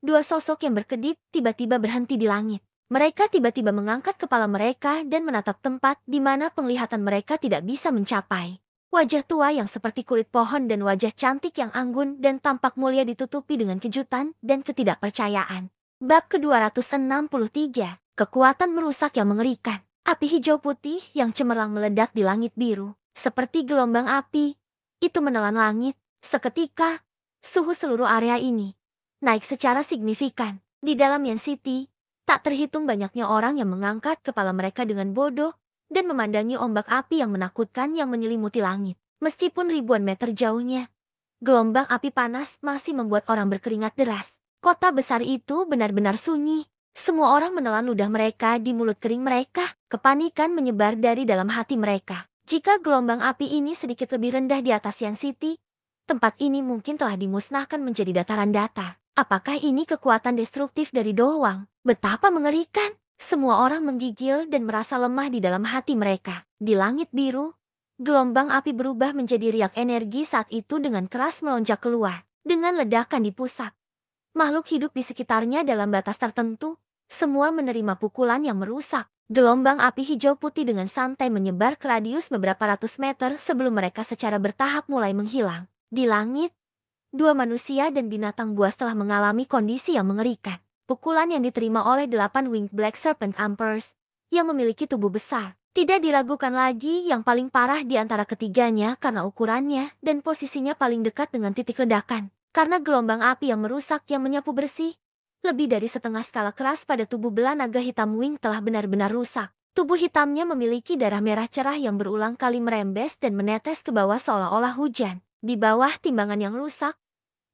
dua sosok yang berkedip tiba-tiba berhenti di langit. Mereka tiba-tiba mengangkat kepala mereka dan menatap tempat di mana penglihatan mereka tidak bisa mencapai. Wajah tua yang seperti kulit pohon dan wajah cantik yang anggun dan tampak mulia ditutupi dengan kejutan dan ketidakpercayaan. Bab ke-263, kekuatan merusak yang mengerikan. Api hijau putih yang cemerlang meledak di langit biru, seperti gelombang api. Itu menelan langit. Seketika, suhu seluruh area ini naik secara signifikan. Di dalam Yan City, tak terhitung banyaknya orang yang mengangkat kepala mereka dengan bodoh dan memandangi ombak api yang menakutkan yang menyelimuti langit. Meskipun ribuan meter jauhnya, gelombang api panas masih membuat orang berkeringat deras. Kota besar itu benar-benar sunyi. Semua orang menelan ludah mereka di mulut kering mereka. Kepanikan menyebar dari dalam hati mereka. Jika gelombang api ini sedikit lebih rendah di atas Yan City, tempat ini mungkin telah dimusnahkan menjadi dataran datar. Apakah ini kekuatan destruktif dari Dohwang? Betapa mengerikan! Semua orang menggigil dan merasa lemah di dalam hati mereka. Di langit biru, gelombang api berubah menjadi riak energi saat itu dengan keras melonjak keluar. Dengan ledakan di pusat, makhluk hidup di sekitarnya dalam batas tertentu, semua menerima pukulan yang merusak. Gelombang api hijau putih dengan santai menyebar ke radius beberapa ratus meter sebelum mereka secara bertahap mulai menghilang. Di langit, dua manusia dan binatang buas telah mengalami kondisi yang mengerikan. Pukulan yang diterima oleh 8 Winged Black Serpent Emperors yang memiliki tubuh besar. Tidak diragukan lagi yang paling parah di antara ketiganya karena ukurannya dan posisinya paling dekat dengan titik ledakan. Karena gelombang api yang merusak yang menyapu bersih, lebih dari setengah skala keras pada tubuh bela naga hitam Wing telah benar-benar rusak. Tubuh hitamnya memiliki darah merah cerah yang berulang kali merembes dan menetes ke bawah seolah-olah hujan. Di bawah timbangan yang rusak,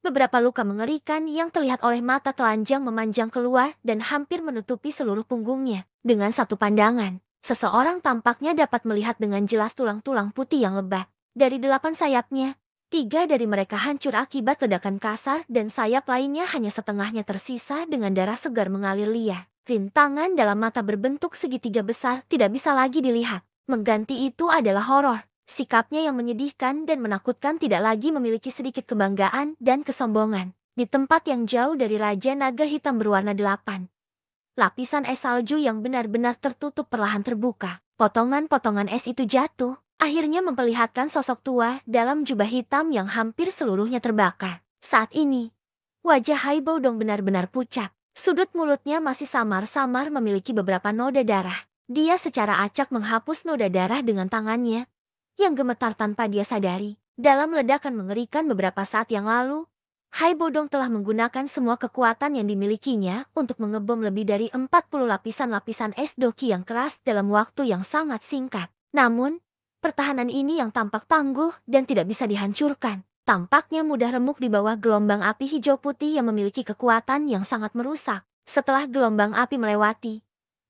beberapa luka mengerikan yang terlihat oleh mata telanjang memanjang keluar dan hampir menutupi seluruh punggungnya. Dengan satu pandangan, seseorang tampaknya dapat melihat dengan jelas tulang-tulang putih yang lebat. Dari 8 sayapnya, 3 dari mereka hancur akibat ledakan kasar dan sayap lainnya hanya setengahnya tersisa dengan darah segar mengalir liar. Rintangan dalam mata berbentuk segitiga besar tidak bisa lagi dilihat. Mengganti itu adalah horor. Sikapnya yang menyedihkan dan menakutkan tidak lagi memiliki sedikit kebanggaan dan kesombongan. Di tempat yang jauh dari Raja Naga Hitam berwarna 8, lapisan es salju yang benar-benar tertutup perlahan terbuka. Potongan-potongan es itu jatuh, akhirnya memperlihatkan sosok tua dalam jubah hitam yang hampir seluruhnya terbakar. Saat ini, wajah Hai Baodong benar-benar pucat. Sudut mulutnya masih samar-samar memiliki beberapa noda darah. Dia secara acak menghapus noda darah dengan tangannya, yang gemetar tanpa dia sadari. Dalam ledakan mengerikan beberapa saat yang lalu, Hai Baodong telah menggunakan semua kekuatan yang dimilikinya untuk mengebom lebih dari 40 lapisan-lapisan es doki yang keras dalam waktu yang sangat singkat. Namun, pertahanan ini yang tampak tangguh dan tidak bisa dihancurkan, tampaknya mudah remuk di bawah gelombang api hijau putih yang memiliki kekuatan yang sangat merusak. Setelah gelombang api melewati,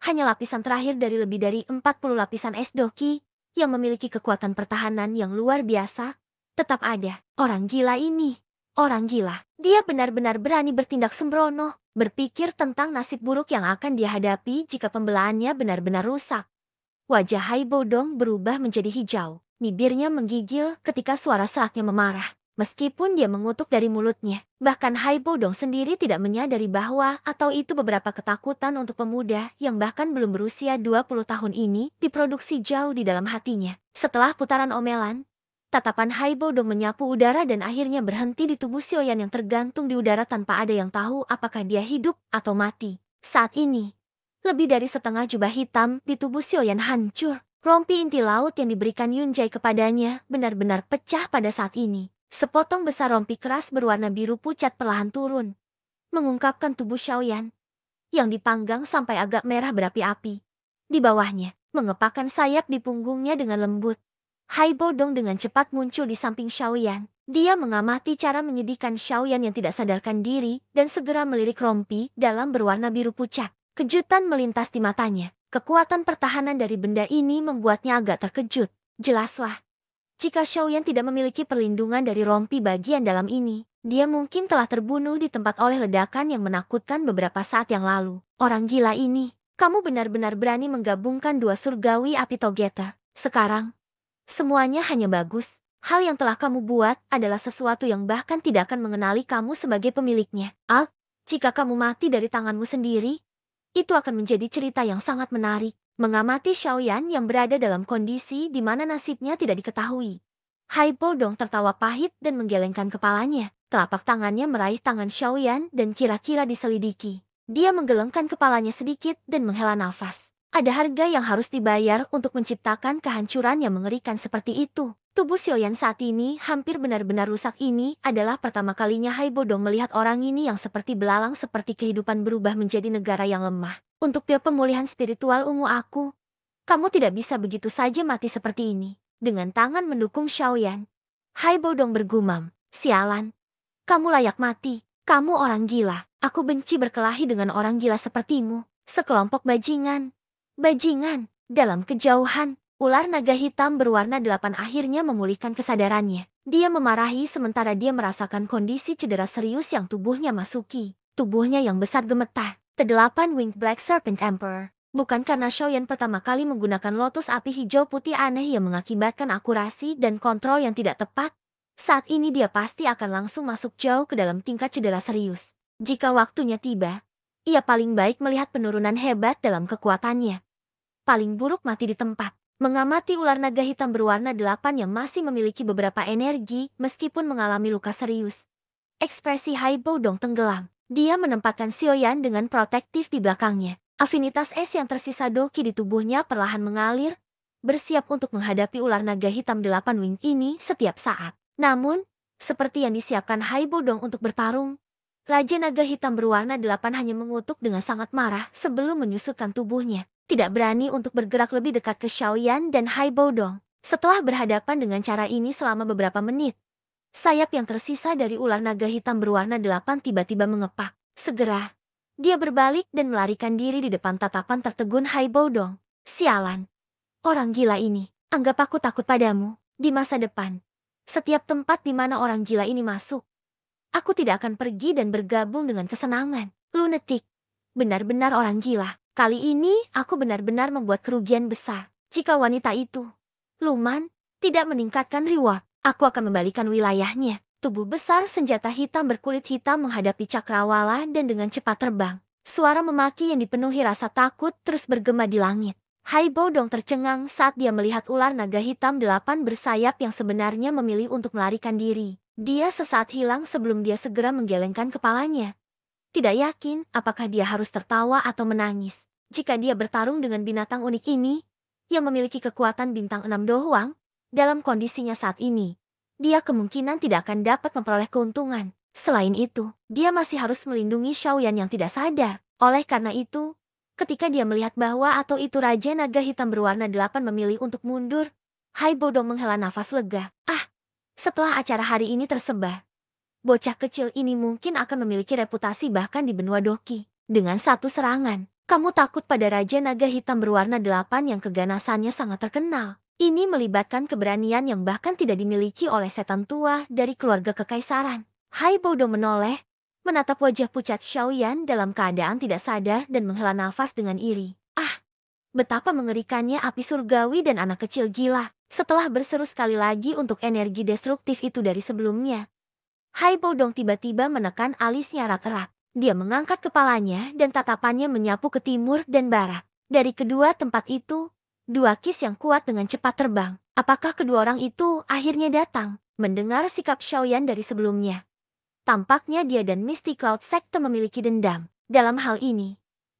hanya lapisan terakhir dari lebih dari 40 lapisan es doki yang memiliki kekuatan pertahanan yang luar biasa, tetap ada. Orang gila ini. Orang gila. Dia benar-benar berani bertindak sembrono, berpikir tentang nasib buruk yang akan dia hadapi jika pembelaannya benar-benar rusak. Wajah Hai Baodong berubah menjadi hijau. Bibirnya menggigil ketika suara seraknya memarah. Meskipun dia mengutuk dari mulutnya, bahkan Hai Baodong sendiri tidak menyadari bahwa atau itu beberapa ketakutan untuk pemuda yang bahkan belum berusia 20 tahun ini diproduksi jauh di dalam hatinya. Setelah putaran omelan, tatapan Hai Baodong menyapu udara dan akhirnya berhenti di tubuh Xiaoyan yang tergantung di udara tanpa ada yang tahu apakah dia hidup atau mati. Saat ini, lebih dari setengah jubah hitam di tubuh Xiaoyan hancur. Rompi inti laut yang diberikan Yunjai kepadanya benar-benar pecah pada saat ini. Sepotong besar rompi keras berwarna biru pucat perlahan turun, mengungkapkan tubuh Xiaoyan yang dipanggang sampai agak merah berapi-api. Di bawahnya, mengepakkan sayap di punggungnya dengan lembut. Hai Baodong dengan cepat muncul di samping Xiaoyan. Dia mengamati cara menyedihkan Xiaoyan yang tidak sadarkan diri dan segera melirik rompi dalam berwarna biru pucat. Kejutan melintas di matanya. Kekuatan pertahanan dari benda ini membuatnya agak terkejut. Jelaslah, jika Xiaoyan tidak memiliki perlindungan dari rompi bagian dalam ini, dia mungkin telah terbunuh di tempat oleh ledakan yang menakutkan beberapa saat yang lalu. Orang gila ini, kamu benar-benar berani menggabungkan dua surgawi api Togeta. Sekarang, semuanya hanya bagus. Hal yang telah kamu buat adalah sesuatu yang bahkan tidak akan mengenali kamu sebagai pemiliknya. Jika kamu mati dari tanganmu sendiri, itu akan menjadi cerita yang sangat menarik. Mengamati Xiaoyan yang berada dalam kondisi di mana nasibnya tidak diketahui, Hai Baodong tertawa pahit dan menggelengkan kepalanya. Telapak tangannya meraih tangan Xiaoyan dan kira-kira diselidiki. Dia menggelengkan kepalanya sedikit dan menghela nafas. Ada harga yang harus dibayar untuk menciptakan kehancuran yang mengerikan seperti itu. Tubuh Xiaoyan saat ini hampir benar-benar rusak. Ini adalah pertama kalinya Hai Bodong melihat orang ini yang seperti belalang, seperti kehidupan berubah menjadi negara yang lemah. Untuk pil pemulihan spiritual ungu aku, kamu tidak bisa begitu saja mati seperti ini. Dengan tangan mendukung Xiaoyan, Hai Bodong bergumam, sialan, kamu layak mati. Kamu orang gila. Aku benci berkelahi dengan orang gila sepertimu. Sekelompok bajingan. Bajingan. Dalam kejauhan, ular naga hitam berwarna 8 akhirnya memulihkan kesadarannya. Dia memarahi sementara dia merasakan kondisi cedera serius yang tubuhnya masuki. Tubuhnya yang besar gemetar. Kedelapan Winged Black Serpent Emperor. Bukan karena Xiaoyan pertama kali menggunakan lotus api hijau putih aneh yang mengakibatkan akurasi dan kontrol yang tidak tepat. Saat ini dia pasti akan langsung masuk jauh ke dalam tingkat cedera serius. Jika waktunya tiba, ia paling baik melihat penurunan hebat dalam kekuatannya. Paling buruk mati di tempat. Mengamati ular naga hitam berwarna 8 yang masih memiliki beberapa energi meskipun mengalami luka serius. Ekspresi Hai Bodong tenggelam. Dia menempatkan Xiaoyan dengan protektif di belakangnya. Afinitas es yang tersisa doki di tubuhnya perlahan mengalir, bersiap untuk menghadapi ular naga hitam 8 wing ini setiap saat. Namun, seperti yang disiapkan Hai Bodong untuk bertarung, Raja Naga Hitam berwarna 8 hanya mengutuk dengan sangat marah sebelum menyusutkan tubuhnya. Tidak berani untuk bergerak lebih dekat ke Xiaoyan dan Hai Bodong. Setelah berhadapan dengan cara ini selama beberapa menit, sayap yang tersisa dari ular naga hitam berwarna 8 tiba-tiba mengepak. Segera, dia berbalik dan melarikan diri di depan tatapan tertegun Hai Bodong. Sialan. Orang gila ini. Anggap aku takut padamu. Di masa depan, setiap tempat di mana orang gila ini masuk, aku tidak akan pergi dan bergabung dengan kesenangan. Lunatic. Benar-benar orang gila. Kali ini aku benar-benar membuat kerugian besar. Jika wanita itu, Luman, tidak meningkatkan reward, aku akan membalikan wilayahnya. Tubuh besar senjata hitam berkulit hitam menghadapi cakrawala dan dengan cepat terbang. Suara memaki yang dipenuhi rasa takut terus bergema di langit. Hai Bodong tercengang saat dia melihat ular naga hitam 8 bersayap yang sebenarnya memilih untuk melarikan diri. Dia sesaat hilang sebelum dia segera menggelengkan kepalanya. Tidak yakin apakah dia harus tertawa atau menangis. Jika dia bertarung dengan binatang unik ini, yang memiliki kekuatan bintang 6 doang, dalam kondisinya saat ini, dia kemungkinan tidak akan dapat memperoleh keuntungan. Selain itu, dia masih harus melindungi Xiaoyan yang tidak sadar. Oleh karena itu, ketika dia melihat bahwa atau itu Raja Naga Hitam berwarna 8 memilih untuk mundur, Hai Bodong menghela nafas lega. Setelah acara hari ini tersebar, bocah kecil ini mungkin akan memiliki reputasi bahkan di benua Doki. Dengan satu serangan, kamu takut pada Raja Naga Hitam berwarna 8 yang keganasannya sangat terkenal. Ini melibatkan keberanian yang bahkan tidak dimiliki oleh setan tua dari keluarga kekaisaran. Hai Bodong menoleh, menatap wajah pucat Xiaoyan dalam keadaan tidak sadar dan menghela nafas dengan iri. Betapa mengerikannya api surgawi dan anak kecil gila. Setelah berseru sekali lagi untuk energi destruktif itu dari sebelumnya, Hai Bodong tiba-tiba menekan alisnya erat-erat. Dia mengangkat kepalanya dan tatapannya menyapu ke timur dan barat. Dari kedua tempat itu, dua kis yang kuat dengan cepat terbang. Apakah kedua orang itu akhirnya datang? Mendengar sikap Xiaoyan dari sebelumnya, tampaknya dia dan Misty Cloud Sekte memiliki dendam. Dalam hal ini,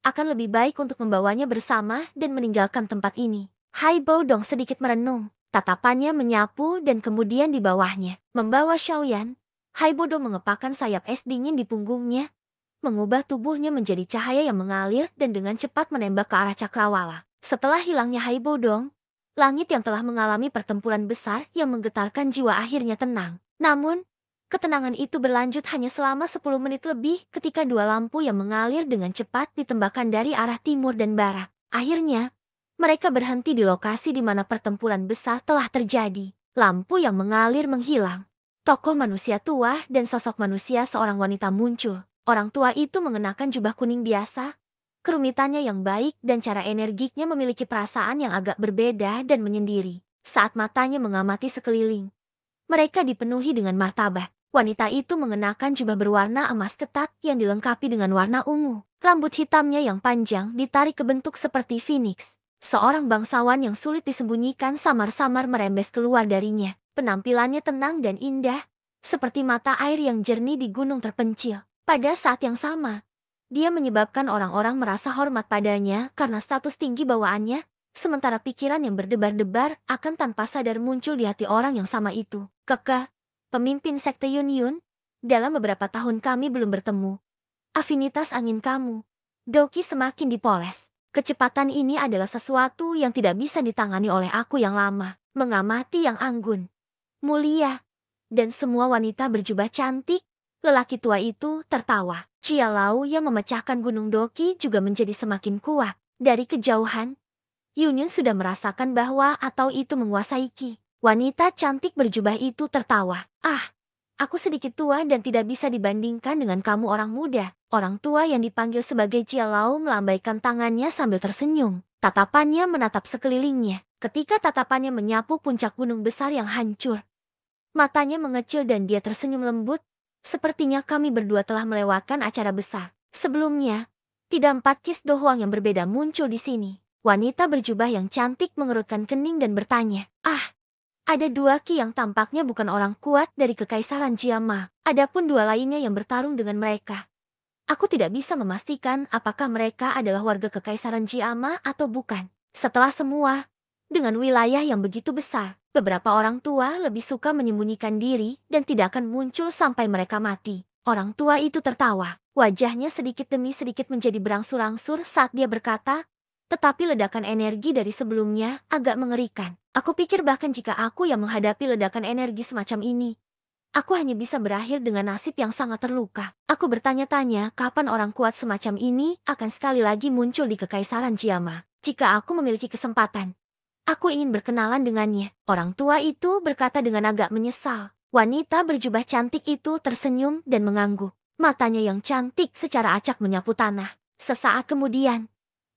akan lebih baik untuk membawanya bersama dan meninggalkan tempat ini. Hai Bodong sedikit merenung. Tatapannya menyapu dan kemudian di bawahnya, membawa Xiaoyan. Hai Bodong mengepakkan sayap es dingin di punggungnya, mengubah tubuhnya menjadi cahaya yang mengalir dan dengan cepat menembak ke arah cakrawala. Setelah hilangnya Hai Bodong, langit yang telah mengalami pertempuran besar yang menggetarkan jiwa akhirnya tenang. Namun, ketenangan itu berlanjut hanya selama 10 menit lebih ketika dua lampu yang mengalir dengan cepat ditembakkan dari arah timur dan barat. Akhirnya, mereka berhenti di lokasi di mana pertempuran besar telah terjadi. Lampu yang mengalir menghilang. Tokoh manusia tua dan sosok manusia seorang wanita muncul. Orang tua itu mengenakan jubah kuning biasa. Kerumitannya yang baik dan cara energiknya memiliki perasaan yang agak berbeda dan menyendiri. Saat matanya mengamati sekeliling, mereka dipenuhi dengan martabat. Wanita itu mengenakan jubah berwarna emas ketat yang dilengkapi dengan warna ungu. Rambut hitamnya yang panjang ditarik ke bentuk seperti phoenix. Seorang bangsawan yang sulit disembunyikan samar-samar merembes keluar darinya. Penampilannya tenang dan indah, seperti mata air yang jernih di gunung terpencil. Pada saat yang sama, Dia menyebabkan orang-orang merasa hormat padanya karena status tinggi bawaannya, sementara pikiran yang berdebar-debar akan tanpa sadar muncul di hati orang yang sama itu. Keke, pemimpin sekte Yun Yun, dalam beberapa tahun kami belum bertemu. Afinitas angin kamu, Doki semakin dipoles. Kecepatan ini adalah sesuatu yang tidak bisa ditangani oleh aku yang lama, mengamati yang anggun, mulia, dan semua wanita berjubah cantik. Lelaki tua itu tertawa. Cialau yang memecahkan gunung Doki juga menjadi semakin kuat. Dari kejauhan, Yunyun sudah merasakan bahwa atau itu menguasai Ki. Wanita cantik berjubah itu tertawa. Ah, aku sedikit tua dan tidak bisa dibandingkan dengan kamu orang muda. Orang tua yang dipanggil sebagai Cialau melambaikan tangannya sambil tersenyum. Tatapannya menatap sekelilingnya. Ketika tatapannya menyapu puncak gunung besar yang hancur, matanya mengecil dan dia tersenyum lembut. Sepertinya kami berdua telah melewatkan acara besar. Sebelumnya, tidak 4 kis dohuang yang berbeda muncul di sini. Wanita berjubah yang cantik mengerutkan kening dan bertanya, ah, ada 2 ki yang tampaknya bukan orang kuat dari Kekaisaran Jiama. Adapun 2 lainnya yang bertarung dengan mereka. Aku tidak bisa memastikan apakah mereka adalah warga Kekaisaran Jiama atau bukan. Setelah semua, dengan wilayah yang begitu besar, beberapa orang tua lebih suka menyembunyikan diri dan tidak akan muncul sampai mereka mati. Orang tua itu tertawa. Wajahnya sedikit demi sedikit menjadi berangsur-angsur saat dia berkata, tetapi ledakan energi dari sebelumnya agak mengerikan. Aku pikir bahkan jika aku yang menghadapi ledakan energi semacam ini, aku hanya bisa berakhir dengan nasib yang sangat terluka. Aku bertanya-tanya kapan orang kuat semacam ini akan sekali lagi muncul di Kekaisaran Jiama. Jika aku memiliki kesempatan, aku ingin berkenalan dengannya. Orang tua itu berkata dengan agak menyesal. Wanita berjubah cantik itu tersenyum dan mengangguk. Matanya yang cantik secara acak menyapu tanah. Sesaat kemudian,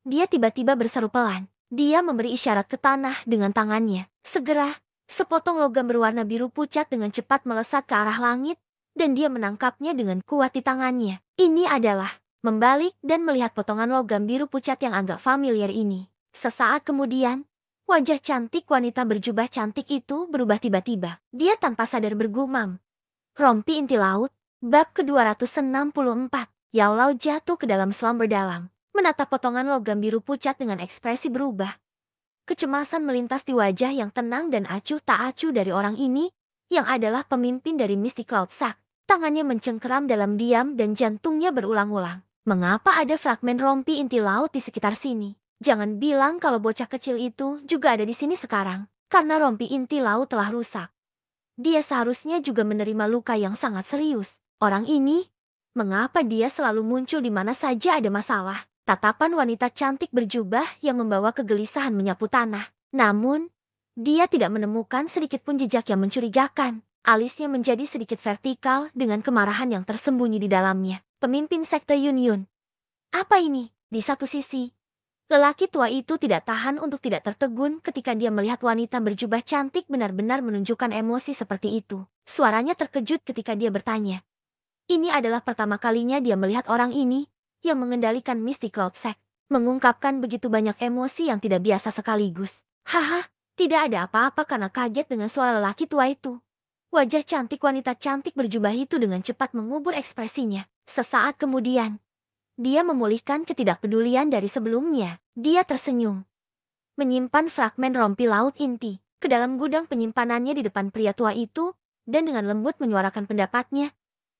dia tiba-tiba berseru pelan. Dia memberi isyarat ke tanah dengan tangannya. Segera, sepotong logam berwarna biru pucat dengan cepat melesat ke arah langit, dan dia menangkapnya dengan kuat di tangannya. Ini adalah membalik dan melihat potongan logam biru pucat yang agak familiar ini. Sesaat kemudian, wajah cantik wanita berjubah cantik itu berubah tiba-tiba. Dia tanpa sadar bergumam, Rompi Inti Laut, bab ke-264. Yao Lao jatuh ke dalam selam berdalam, menatap potongan logam biru pucat dengan ekspresi berubah. Kecemasan melintas di wajah yang tenang dan acuh tak acuh dari orang ini, yang adalah pemimpin dari Mystic Cloud Sack. Tangannya mencengkeram dalam diam dan jantungnya berulang-ulang. Mengapa ada fragmen rompi inti laut di sekitar sini? Jangan bilang kalau bocah kecil itu juga ada di sini sekarang, karena rompi inti laut telah rusak. Dia seharusnya juga menerima luka yang sangat serius. Orang ini, mengapa dia selalu muncul di mana saja ada masalah? Tatapan wanita cantik berjubah yang membawa kegelisahan menyapu tanah. Namun, dia tidak menemukan sedikit pun jejak yang mencurigakan. Alisnya menjadi sedikit vertikal dengan kemarahan yang tersembunyi di dalamnya. Pemimpin sekte Yun Yun. Apa ini? Di satu sisi, lelaki tua itu tidak tahan untuk tidak tertegun ketika dia melihat wanita berjubah cantik benar-benar menunjukkan emosi seperti itu. Suaranya terkejut ketika dia bertanya. Ini adalah pertama kalinya dia melihat orang ini, yang mengendalikan Mystic Cloud Sack, mengungkapkan begitu banyak emosi yang tidak biasa sekaligus. Haha, tidak ada apa-apa karena kaget dengan suara lelaki tua itu. Wajah cantik wanita cantik berjubah itu dengan cepat mengubur ekspresinya. Sesaat kemudian, dia memulihkan ketidakpedulian dari sebelumnya. Dia tersenyum, menyimpan fragmen rompi laut inti ke dalam gudang penyimpanannya di depan pria tua itu, dan dengan lembut menyuarakan pendapatnya.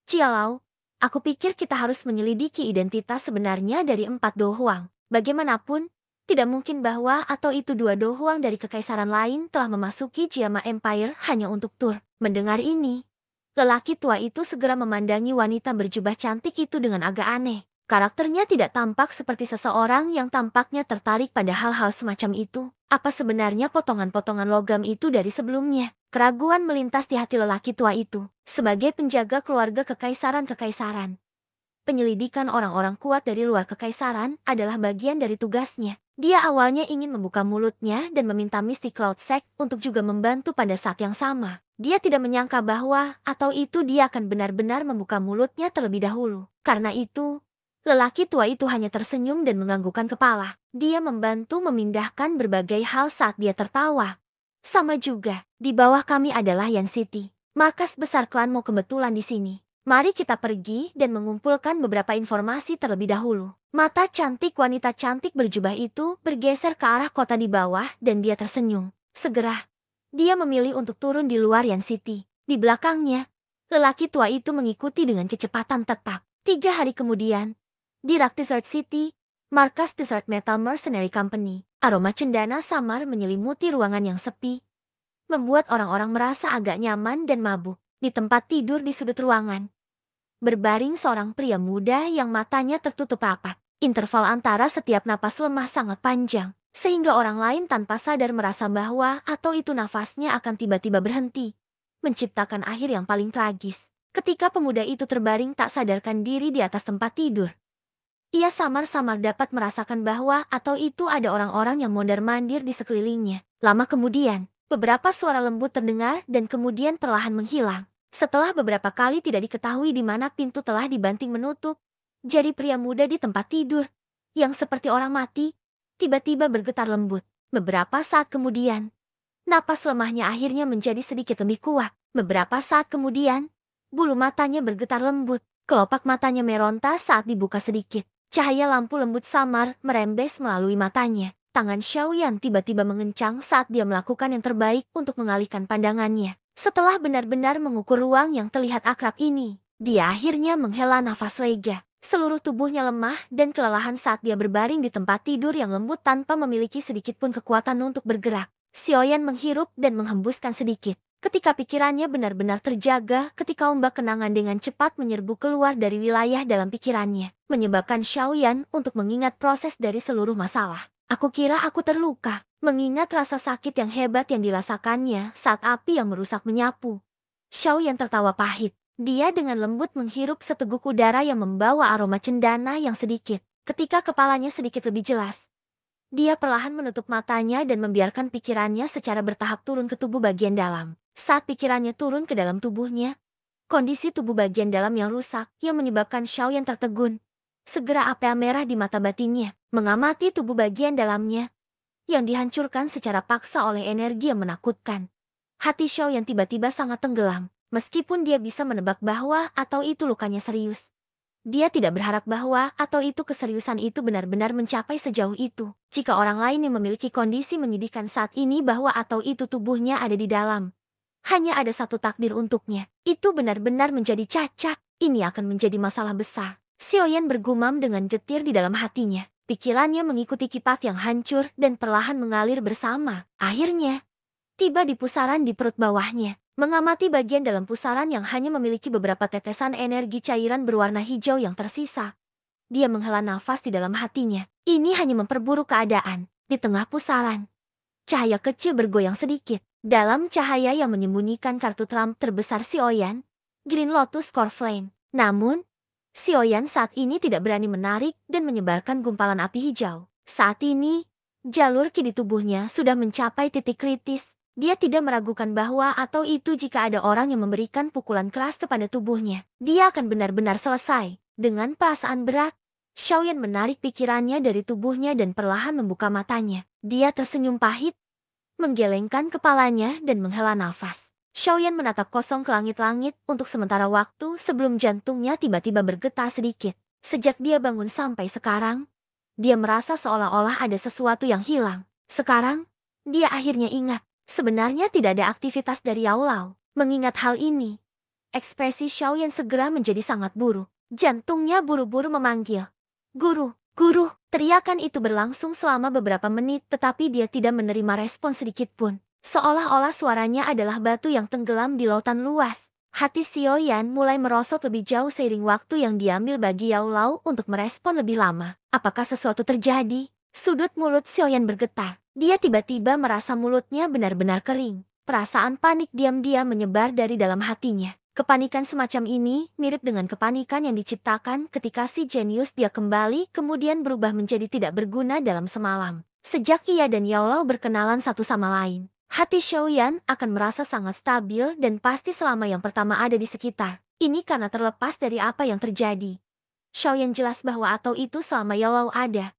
Cialau, aku pikir kita harus menyelidiki identitas sebenarnya dari 4 dohuang. Bagaimanapun, tidak mungkin bahwa atau itu 2 dohuang dari kekaisaran lain telah memasuki Jiama Empire hanya untuk tur. Mendengar ini, lelaki tua itu segera memandangi wanita berjubah cantik itu dengan agak aneh. Karakternya tidak tampak seperti seseorang yang tampaknya tertarik pada hal-hal semacam itu. Apa sebenarnya potongan-potongan logam itu dari sebelumnya? Keraguan melintas di hati lelaki tua itu. Sebagai penjaga keluarga kekaisaran-kekaisaran, penyelidikan orang-orang kuat dari luar kekaisaran adalah bagian dari tugasnya. Dia awalnya ingin membuka mulutnya dan meminta Mystic Cloud Sack untuk juga membantu pada saat yang sama. Dia tidak menyangka bahwa atau itu dia akan benar-benar membuka mulutnya terlebih dahulu. Karena itu, lelaki tua itu hanya tersenyum dan menganggukkan kepala. Dia membantu memindahkan berbagai hal saat dia tertawa. Sama juga, di bawah kami adalah Yan City. Markas besar klan mau kebetulan di sini. Mari kita pergi dan mengumpulkan beberapa informasi terlebih dahulu. Mata cantik wanita cantik berjubah itu bergeser ke arah kota di bawah dan dia tersenyum. Segera, dia memilih untuk turun di luar Yan City. Di belakangnya, lelaki tua itu mengikuti dengan kecepatan tetap. 3 hari kemudian, di Rock Desert City, markas Desert Metal Mercenary Company, aroma cendana samar menyelimuti ruangan yang sepi, membuat orang-orang merasa agak nyaman dan mabuk. Di tempat tidur di sudut ruangan, berbaring seorang pria muda yang matanya tertutup rapat. Interval antara setiap napas lemah sangat panjang, sehingga orang lain tanpa sadar merasa bahwa atau itu nafasnya akan tiba-tiba berhenti, menciptakan akhir yang paling tragis. Ketika pemuda itu terbaring tak sadarkan diri di atas tempat tidur, ia samar-samar dapat merasakan bahwa atau itu ada orang-orang yang mondar-mandir di sekelilingnya. Lama kemudian, beberapa suara lembut terdengar dan kemudian perlahan menghilang. Setelah beberapa kali tidak diketahui di mana pintu telah dibanting menutup, jari pria muda di tempat tidur, yang seperti orang mati, tiba-tiba bergetar lembut. Beberapa saat kemudian, napas lemahnya akhirnya menjadi sedikit lebih kuat. Beberapa saat kemudian, bulu matanya bergetar lembut. Kelopak matanya meronta saat dibuka sedikit. Cahaya lampu lembut samar merembes melalui matanya. Tangan Xiaoyan tiba-tiba mengencang saat dia melakukan yang terbaik untuk mengalihkan pandangannya. Setelah benar-benar mengukur ruang yang terlihat akrab ini, dia akhirnya menghela nafas lega. Seluruh tubuhnya lemah dan kelelahan saat dia berbaring di tempat tidur yang lembut tanpa memiliki sedikit pun kekuatan untuk bergerak. Xiaoyan menghirup dan menghembuskan sedikit. Ketika pikirannya benar-benar terjaga, ketika ombak kenangan dengan cepat menyerbu keluar dari wilayah dalam pikirannya, menyebabkan Xiaoyan untuk mengingat proses dari seluruh masalah. Aku kira aku terluka, mengingat rasa sakit yang hebat yang dirasakannya saat api yang merusak menyapu. Xiaoyan tertawa pahit. Dia dengan lembut menghirup seteguk udara yang membawa aroma cendana yang sedikit. Ketika kepalanya sedikit lebih jelas, dia perlahan menutup matanya dan membiarkan pikirannya secara bertahap turun ke tubuh bagian dalam. Saat pikirannya turun ke dalam tubuhnya, kondisi tubuh bagian dalam yang rusak yang menyebabkan Xiaoyan tertegun. Segera apa merah di mata batinnya, mengamati tubuh bagian dalamnya yang dihancurkan secara paksa oleh energi yang menakutkan. Hati Xiaoyan tiba-tiba sangat tenggelam, meskipun dia bisa menebak bahwa atau itu lukanya serius. Dia tidak berharap bahwa atau itu keseriusan itu benar-benar mencapai sejauh itu. Jika orang lain yang memiliki kondisi menyedihkan saat ini bahwa atau itu tubuhnya ada di dalam, hanya ada satu takdir untuknya. Itu benar-benar menjadi cacat. Ini akan menjadi masalah besar. Xiaoyan bergumam dengan getir di dalam hatinya. Pikirannya mengikuti kipat yang hancur dan perlahan mengalir bersama. Akhirnya, tiba di pusaran di perut bawahnya. Mengamati bagian dalam pusaran yang hanya memiliki beberapa tetesan energi cairan berwarna hijau yang tersisa. Dia menghela nafas di dalam hatinya. Ini hanya memperburuk keadaan. Di tengah pusaran, cahaya kecil bergoyang sedikit. Dalam cahaya yang menyembunyikan kartu trump terbesar Xiaoyan, Green Lotus Core Flame. Namun, Xiaoyan saat ini tidak berani menarik dan menyebarkan gumpalan api hijau. Saat ini, jalur ki di tubuhnya sudah mencapai titik kritis. Dia tidak meragukan bahwa atau itu jika ada orang yang memberikan pukulan keras kepada tubuhnya, dia akan benar-benar selesai. Dengan perasaan berat, Xiaoyan menarik pikirannya dari tubuhnya dan perlahan membuka matanya. Dia tersenyum pahit, menggelengkan kepalanya dan menghela nafas. Xiaoyan menatap kosong ke langit-langit untuk sementara waktu sebelum jantungnya tiba-tiba bergetar sedikit. Sejak dia bangun sampai sekarang, dia merasa seolah-olah ada sesuatu yang hilang. Sekarang, dia akhirnya ingat. Sebenarnya tidak ada aktivitas dari Yao Lao. Mengingat hal ini, ekspresi Xiaoyan segera menjadi sangat buruk. Jantungnya buru-buru memanggil, "Guru, guru!" Teriakan itu berlangsung selama beberapa menit tetapi dia tidak menerima respon sedikit pun. Seolah-olah suaranya adalah batu yang tenggelam di lautan luas. Hati Xiaoyan mulai merosot lebih jauh seiring waktu yang diambil bagi Yao Lao untuk merespon lebih lama. Apakah sesuatu terjadi? Sudut mulut Xiaoyan bergetar. Dia tiba-tiba merasa mulutnya benar-benar kering. Perasaan panik diam-diam menyebar dari dalam hatinya. Kepanikan semacam ini mirip dengan kepanikan yang diciptakan ketika si jenius dia kembali kemudian berubah menjadi tidak berguna dalam semalam. Sejak ia dan Yao Lao berkenalan satu sama lain, hati Xiaoyan akan merasa sangat stabil dan pasti selama yang pertama ada di sekitar. Ini karena terlepas dari apa yang terjadi. Xiaoyan jelas bahwa atau itu selama Yao Lao ada,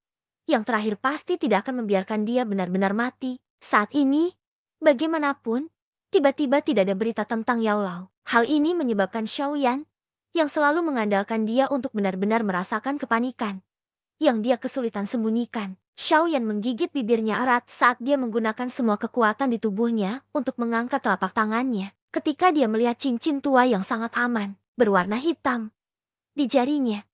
yang terakhir pasti tidak akan membiarkan dia benar-benar mati. Saat ini, bagaimanapun, tiba-tiba tidak ada berita tentang Yao Lao. Hal ini menyebabkan Xiaoyan yang selalu mengandalkan dia untuk benar-benar merasakan kepanikan yang dia kesulitan sembunyikan. Xiaoyan menggigit bibirnya erat saat dia menggunakan semua kekuatan di tubuhnya untuk mengangkat telapak tangannya. Ketika dia melihat cincin tua yang sangat aman, berwarna hitam, di jarinya,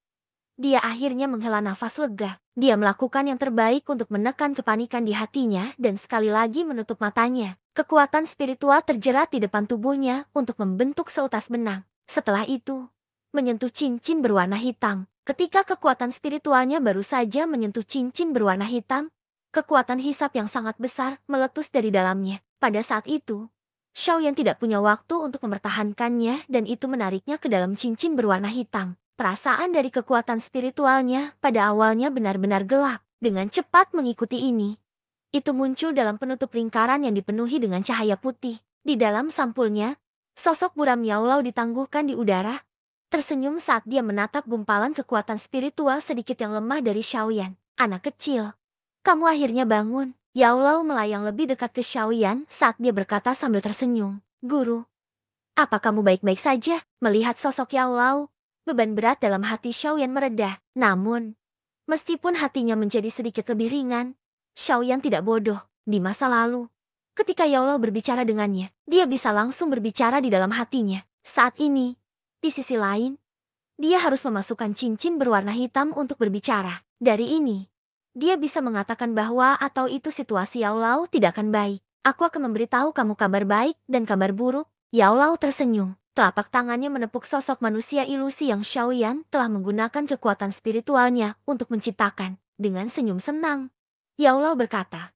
dia akhirnya menghela nafas lega. Dia melakukan yang terbaik untuk menekan kepanikan di hatinya dan sekali lagi menutup matanya. Kekuatan spiritual terjerat di depan tubuhnya untuk membentuk seutas benang. Setelah itu, menyentuh cincin berwarna hitam. Ketika kekuatan spiritualnya baru saja menyentuh cincin berwarna hitam, kekuatan hisap yang sangat besar meletus dari dalamnya. Pada saat itu, Xiaoyan tidak punya waktu untuk mempertahankannya dan itu menariknya ke dalam cincin berwarna hitam. Perasaan dari kekuatan spiritualnya pada awalnya benar-benar gelap. Dengan cepat mengikuti ini, itu muncul dalam penutup lingkaran yang dipenuhi dengan cahaya putih. Di dalam sampulnya, sosok buram Yaolau ditangguhkan di udara, tersenyum saat dia menatap gumpalan kekuatan spiritual sedikit yang lemah dari Xiaoyan. Anak kecil, kamu akhirnya bangun. Yaolau melayang lebih dekat ke Xiaoyan saat dia berkata sambil tersenyum. Guru, apa kamu baik-baik saja? Melihat sosok Yaolau, beban berat dalam hati Xiaoyan mereda. Namun, meskipun hatinya menjadi sedikit lebih ringan, Xiaoyan tidak bodoh. Di masa lalu, ketika Yaolau berbicara dengannya, dia bisa langsung berbicara di dalam hatinya. Saat ini, di sisi lain, dia harus memasukkan cincin berwarna hitam untuk berbicara. Dari ini, dia bisa mengatakan bahwa atau itu situasi Yaolau tidak akan baik. Aku akan memberitahu kamu kabar baik dan kabar buruk. Yaolau tersenyum. Telapak tangannya menepuk sosok manusia ilusi yang Xiaoyan telah menggunakan kekuatan spiritualnya untuk menciptakan. Dengan senyum senang, Yaolau berkata,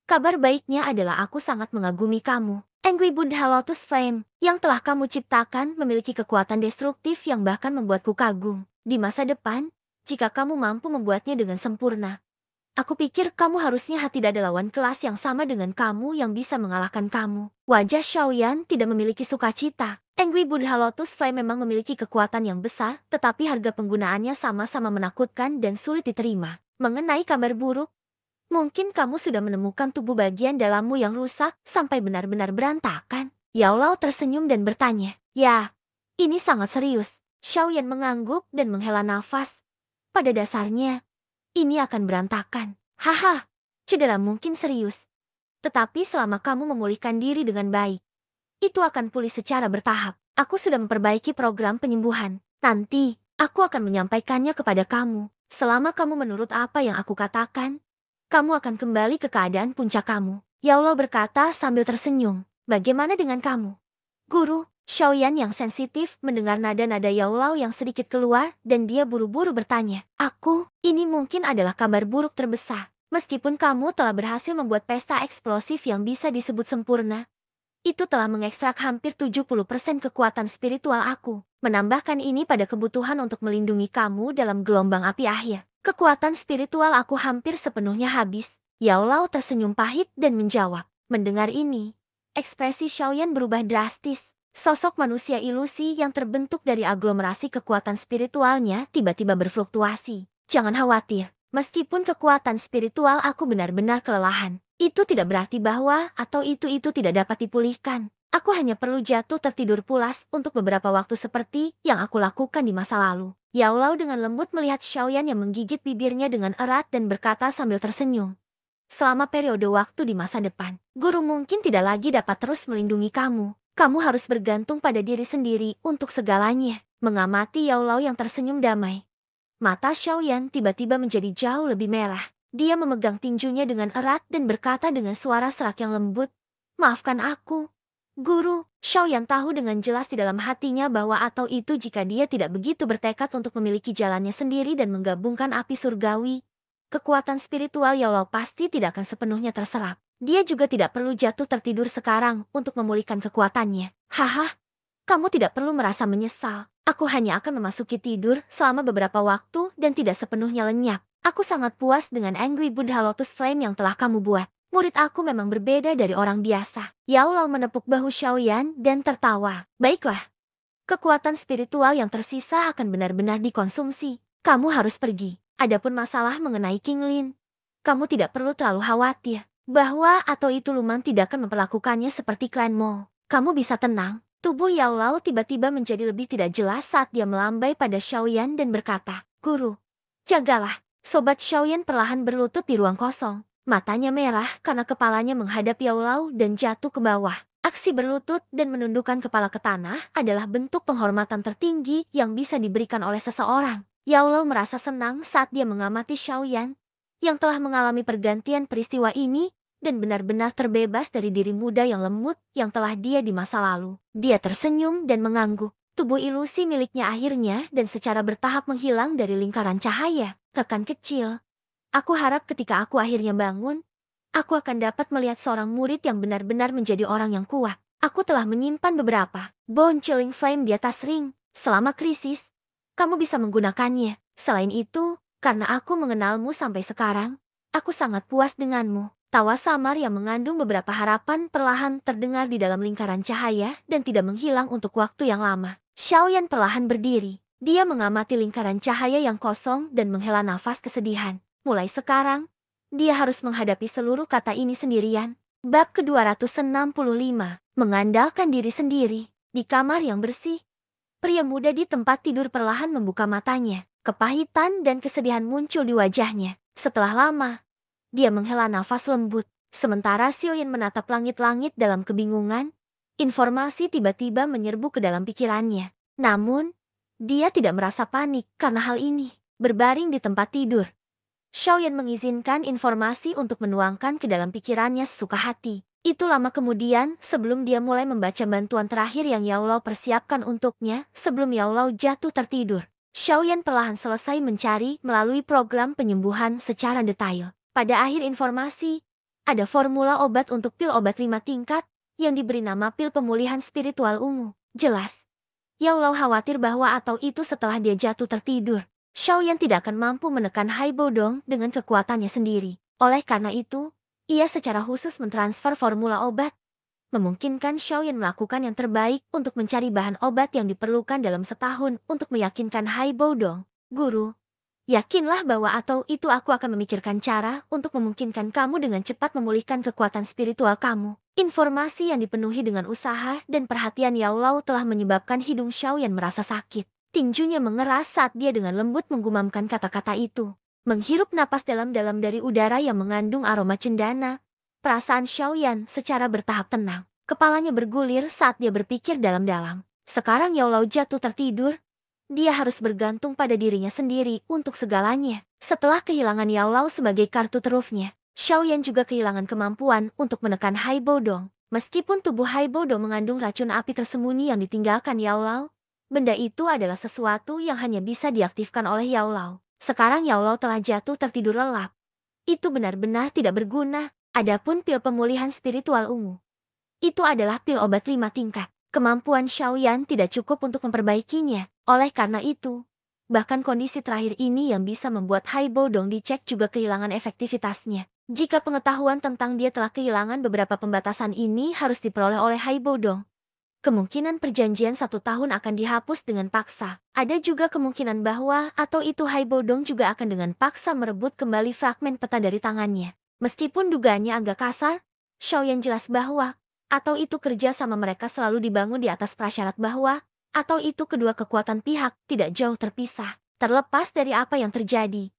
kabar baiknya adalah aku sangat mengagumi kamu. Angry Buddha Lotus Flame yang telah kamu ciptakan memiliki kekuatan destruktif yang bahkan membuatku kagum. Di masa depan, jika kamu mampu membuatnya dengan sempurna, aku pikir kamu harusnya tidak ada lawan kelas yang sama dengan kamu yang bisa mengalahkan kamu. Wajah Xiaoyan tidak memiliki sukacita. Angry Buddha Lotus Flame memang memiliki kekuatan yang besar, tetapi harga penggunaannya sama-sama menakutkan dan sulit diterima. Mengenai kabar buruk, mungkin kamu sudah menemukan tubuh bagian dalammu yang rusak sampai benar-benar berantakan. Yaolau tersenyum dan bertanya, ya, ini sangat serius. Xiaoyan mengangguk dan menghela nafas. Pada dasarnya, ini akan berantakan. Haha, cedera mungkin serius. Tetapi selama kamu memulihkan diri dengan baik, itu akan pulih secara bertahap. Aku sudah memperbaiki program penyembuhan. Nanti, aku akan menyampaikannya kepada kamu. Selama kamu menurut apa yang aku katakan, kamu akan kembali ke keadaan puncak kamu. Yaolau berkata sambil tersenyum. Bagaimana dengan kamu? Guru, Xiaoyan yang sensitif mendengar nada-nada Yaolau yang sedikit keluar dan dia buru-buru bertanya. Ini mungkin adalah kabar buruk terbesar. Meskipun kamu telah berhasil membuat pesta eksplosif yang bisa disebut sempurna, itu telah mengekstrak hampir 70% kekuatan spiritual aku. Menambahkan ini pada kebutuhan untuk melindungi kamu dalam gelombang api akhir. Kekuatan spiritual aku hampir sepenuhnya habis. Yaolau tersenyum pahit dan menjawab. Mendengar ini, ekspresi Xiaoyan berubah drastis. Sosok manusia ilusi yang terbentuk dari aglomerasi kekuatan spiritualnya tiba-tiba berfluktuasi. Jangan khawatir, meskipun kekuatan spiritual aku benar-benar kelelahan, itu tidak berarti bahwa atau itu tidak dapat dipulihkan. Aku hanya perlu jatuh tertidur pulas untuk beberapa waktu seperti yang aku lakukan di masa lalu. Yaolau dengan lembut melihat Xiaoyan yang menggigit bibirnya dengan erat dan berkata sambil tersenyum. Selama periode waktu di masa depan, guru mungkin tidak lagi dapat terus melindungi kamu. Kamu harus bergantung pada diri sendiri untuk segalanya. Mengamati Yaolau yang tersenyum damai, mata Xiaoyan tiba-tiba menjadi jauh lebih merah. Dia memegang tinjunya dengan erat dan berkata dengan suara serak yang lembut, maafkan aku, Guru. Xiaoyan tahu dengan jelas di dalam hatinya bahwa atau itu jika dia tidak begitu bertekad untuk memiliki jalannya sendiri dan menggabungkan api surgawi, kekuatan spiritual Yaolau pasti tidak akan sepenuhnya terserap. Dia juga tidak perlu jatuh tertidur sekarang untuk memulihkan kekuatannya. Haha, kamu tidak perlu merasa menyesal. Aku hanya akan memasuki tidur selama beberapa waktu dan tidak sepenuhnya lenyap. Aku sangat puas dengan Angry Buddha Lotus Flame yang telah kamu buat. Murid aku memang berbeda dari orang biasa. Yaolau menepuk bahu Xiaoyan dan tertawa. Baiklah, kekuatan spiritual yang tersisa akan benar-benar dikonsumsi. Kamu harus pergi. Adapun masalah mengenai King Lin, kamu tidak perlu terlalu khawatir bahwa atau itu Luman tidak akan memperlakukannya seperti Clan Mo. Kamu bisa tenang. Tubuh Yao Lao tiba-tiba menjadi lebih tidak jelas saat dia melambai pada Xiaoyan dan berkata, "Guru, jagalah." Sobat Xiaoyan perlahan berlutut di ruang kosong. Matanya merah karena kepalanya menghadap Yao Lao dan jatuh ke bawah. Aksi berlutut dan menundukkan kepala ke tanah adalah bentuk penghormatan tertinggi yang bisa diberikan oleh seseorang. Yao Lao merasa senang saat dia mengamati Xiaoyan yang telah mengalami pergantian peristiwa ini dan benar-benar terbebas dari diri muda yang lembut yang telah dia di masa lalu. Dia tersenyum dan mengangguk. Tubuh ilusi miliknya akhirnya dan secara bertahap menghilang dari lingkaran cahaya. Rekan kecil, aku harap ketika aku akhirnya bangun, aku akan dapat melihat seorang murid yang benar-benar menjadi orang yang kuat. Aku telah menyimpan beberapa bone chilling flame di atas ring. Selama krisis, kamu bisa menggunakannya. Selain itu, karena aku mengenalmu sampai sekarang, aku sangat puas denganmu. Tawa samar yang mengandung beberapa harapan perlahan terdengar di dalam lingkaran cahaya dan tidak menghilang untuk waktu yang lama. Xiaoyan perlahan berdiri. Dia mengamati lingkaran cahaya yang kosong dan menghela nafas kesedihan. Mulai sekarang, dia harus menghadapi seluruh kata ini sendirian. Bab ke-265, mengandalkan diri sendiri. Di kamar yang bersih, pria muda di tempat tidur perlahan membuka matanya. Kepahitan dan kesedihan muncul di wajahnya. Setelah lama, dia menghela nafas lembut. Sementara Xiaoyan menatap langit-langit dalam kebingungan, informasi tiba-tiba menyerbu ke dalam pikirannya. Namun, dia tidak merasa panik karena hal ini. Berbaring di tempat tidur, Xiaoyan mengizinkan informasi untuk menuangkan ke dalam pikirannya sesuka hati. Itu lama kemudian sebelum dia mulai membaca bantuan terakhir yang Yao Lao persiapkan untuknya sebelum Yao Lao jatuh tertidur. Xiaoyan perlahan selesai mencari melalui program penyembuhan secara detail. Pada akhir informasi, ada formula obat untuk pil obat 5 tingkat yang diberi nama pil pemulihan spiritual ungu. Jelas, Yao Lao khawatir bahwa atau itu setelah dia jatuh tertidur, Xiaoyan tidak akan mampu menekan Hai Bodong dengan kekuatannya sendiri. Oleh karena itu, ia secara khusus mentransfer formula obat, memungkinkan Xiaoyan melakukan yang terbaik untuk mencari bahan obat yang diperlukan dalam setahun untuk meyakinkan Hai Bodong. Guru, yakinlah bahwa atau itu aku akan memikirkan cara untuk memungkinkan kamu dengan cepat memulihkan kekuatan spiritual kamu. Informasi yang dipenuhi dengan usaha dan perhatian Yao Lao telah menyebabkan hidung Xiaoyan merasa sakit. Tinjunya mengeras saat dia dengan lembut menggumamkan kata-kata itu. Menghirup napas dalam-dalam dari udara yang mengandung aroma cendana, perasaan Xiaoyan secara bertahap tenang. Kepalanya bergulir saat dia berpikir dalam-dalam. Sekarang Yao Lao jatuh tertidur. Dia harus bergantung pada dirinya sendiri untuk segalanya. Setelah kehilangan Yao Lao sebagai kartu trufnya, Xiaoyan juga kehilangan kemampuan untuk menekan Hai Bodong. Meskipun tubuh Hai Bodong mengandung racun api tersembunyi yang ditinggalkan Yao Lao, benda itu adalah sesuatu yang hanya bisa diaktifkan oleh Yao Lao. Sekarang Yao Lao telah jatuh tertidur lelap. Itu benar-benar tidak berguna. Adapun pil pemulihan spiritual ungu, itu adalah pil obat 5 tingkat. Kemampuan Xiaoyan tidak cukup untuk memperbaikinya. Oleh karena itu, bahkan kondisi terakhir ini yang bisa membuat Hai Bodong dicek juga kehilangan efektivitasnya. Jika pengetahuan tentang dia telah kehilangan beberapa pembatasan ini harus diperoleh oleh Hai Bodong, kemungkinan perjanjian 1 tahun akan dihapus dengan paksa. Ada juga kemungkinan bahwa atau itu Hai Bodong juga akan dengan paksa merebut kembali fragmen peta dari tangannya. Meskipun dugaannya agak kasar, Xiaoyan jelas bahwa atau itu kerja sama mereka selalu dibangun di atas prasyarat bahwa atau itu kedua kekuatan pihak tidak jauh terpisah. Terlepas dari apa yang terjadi,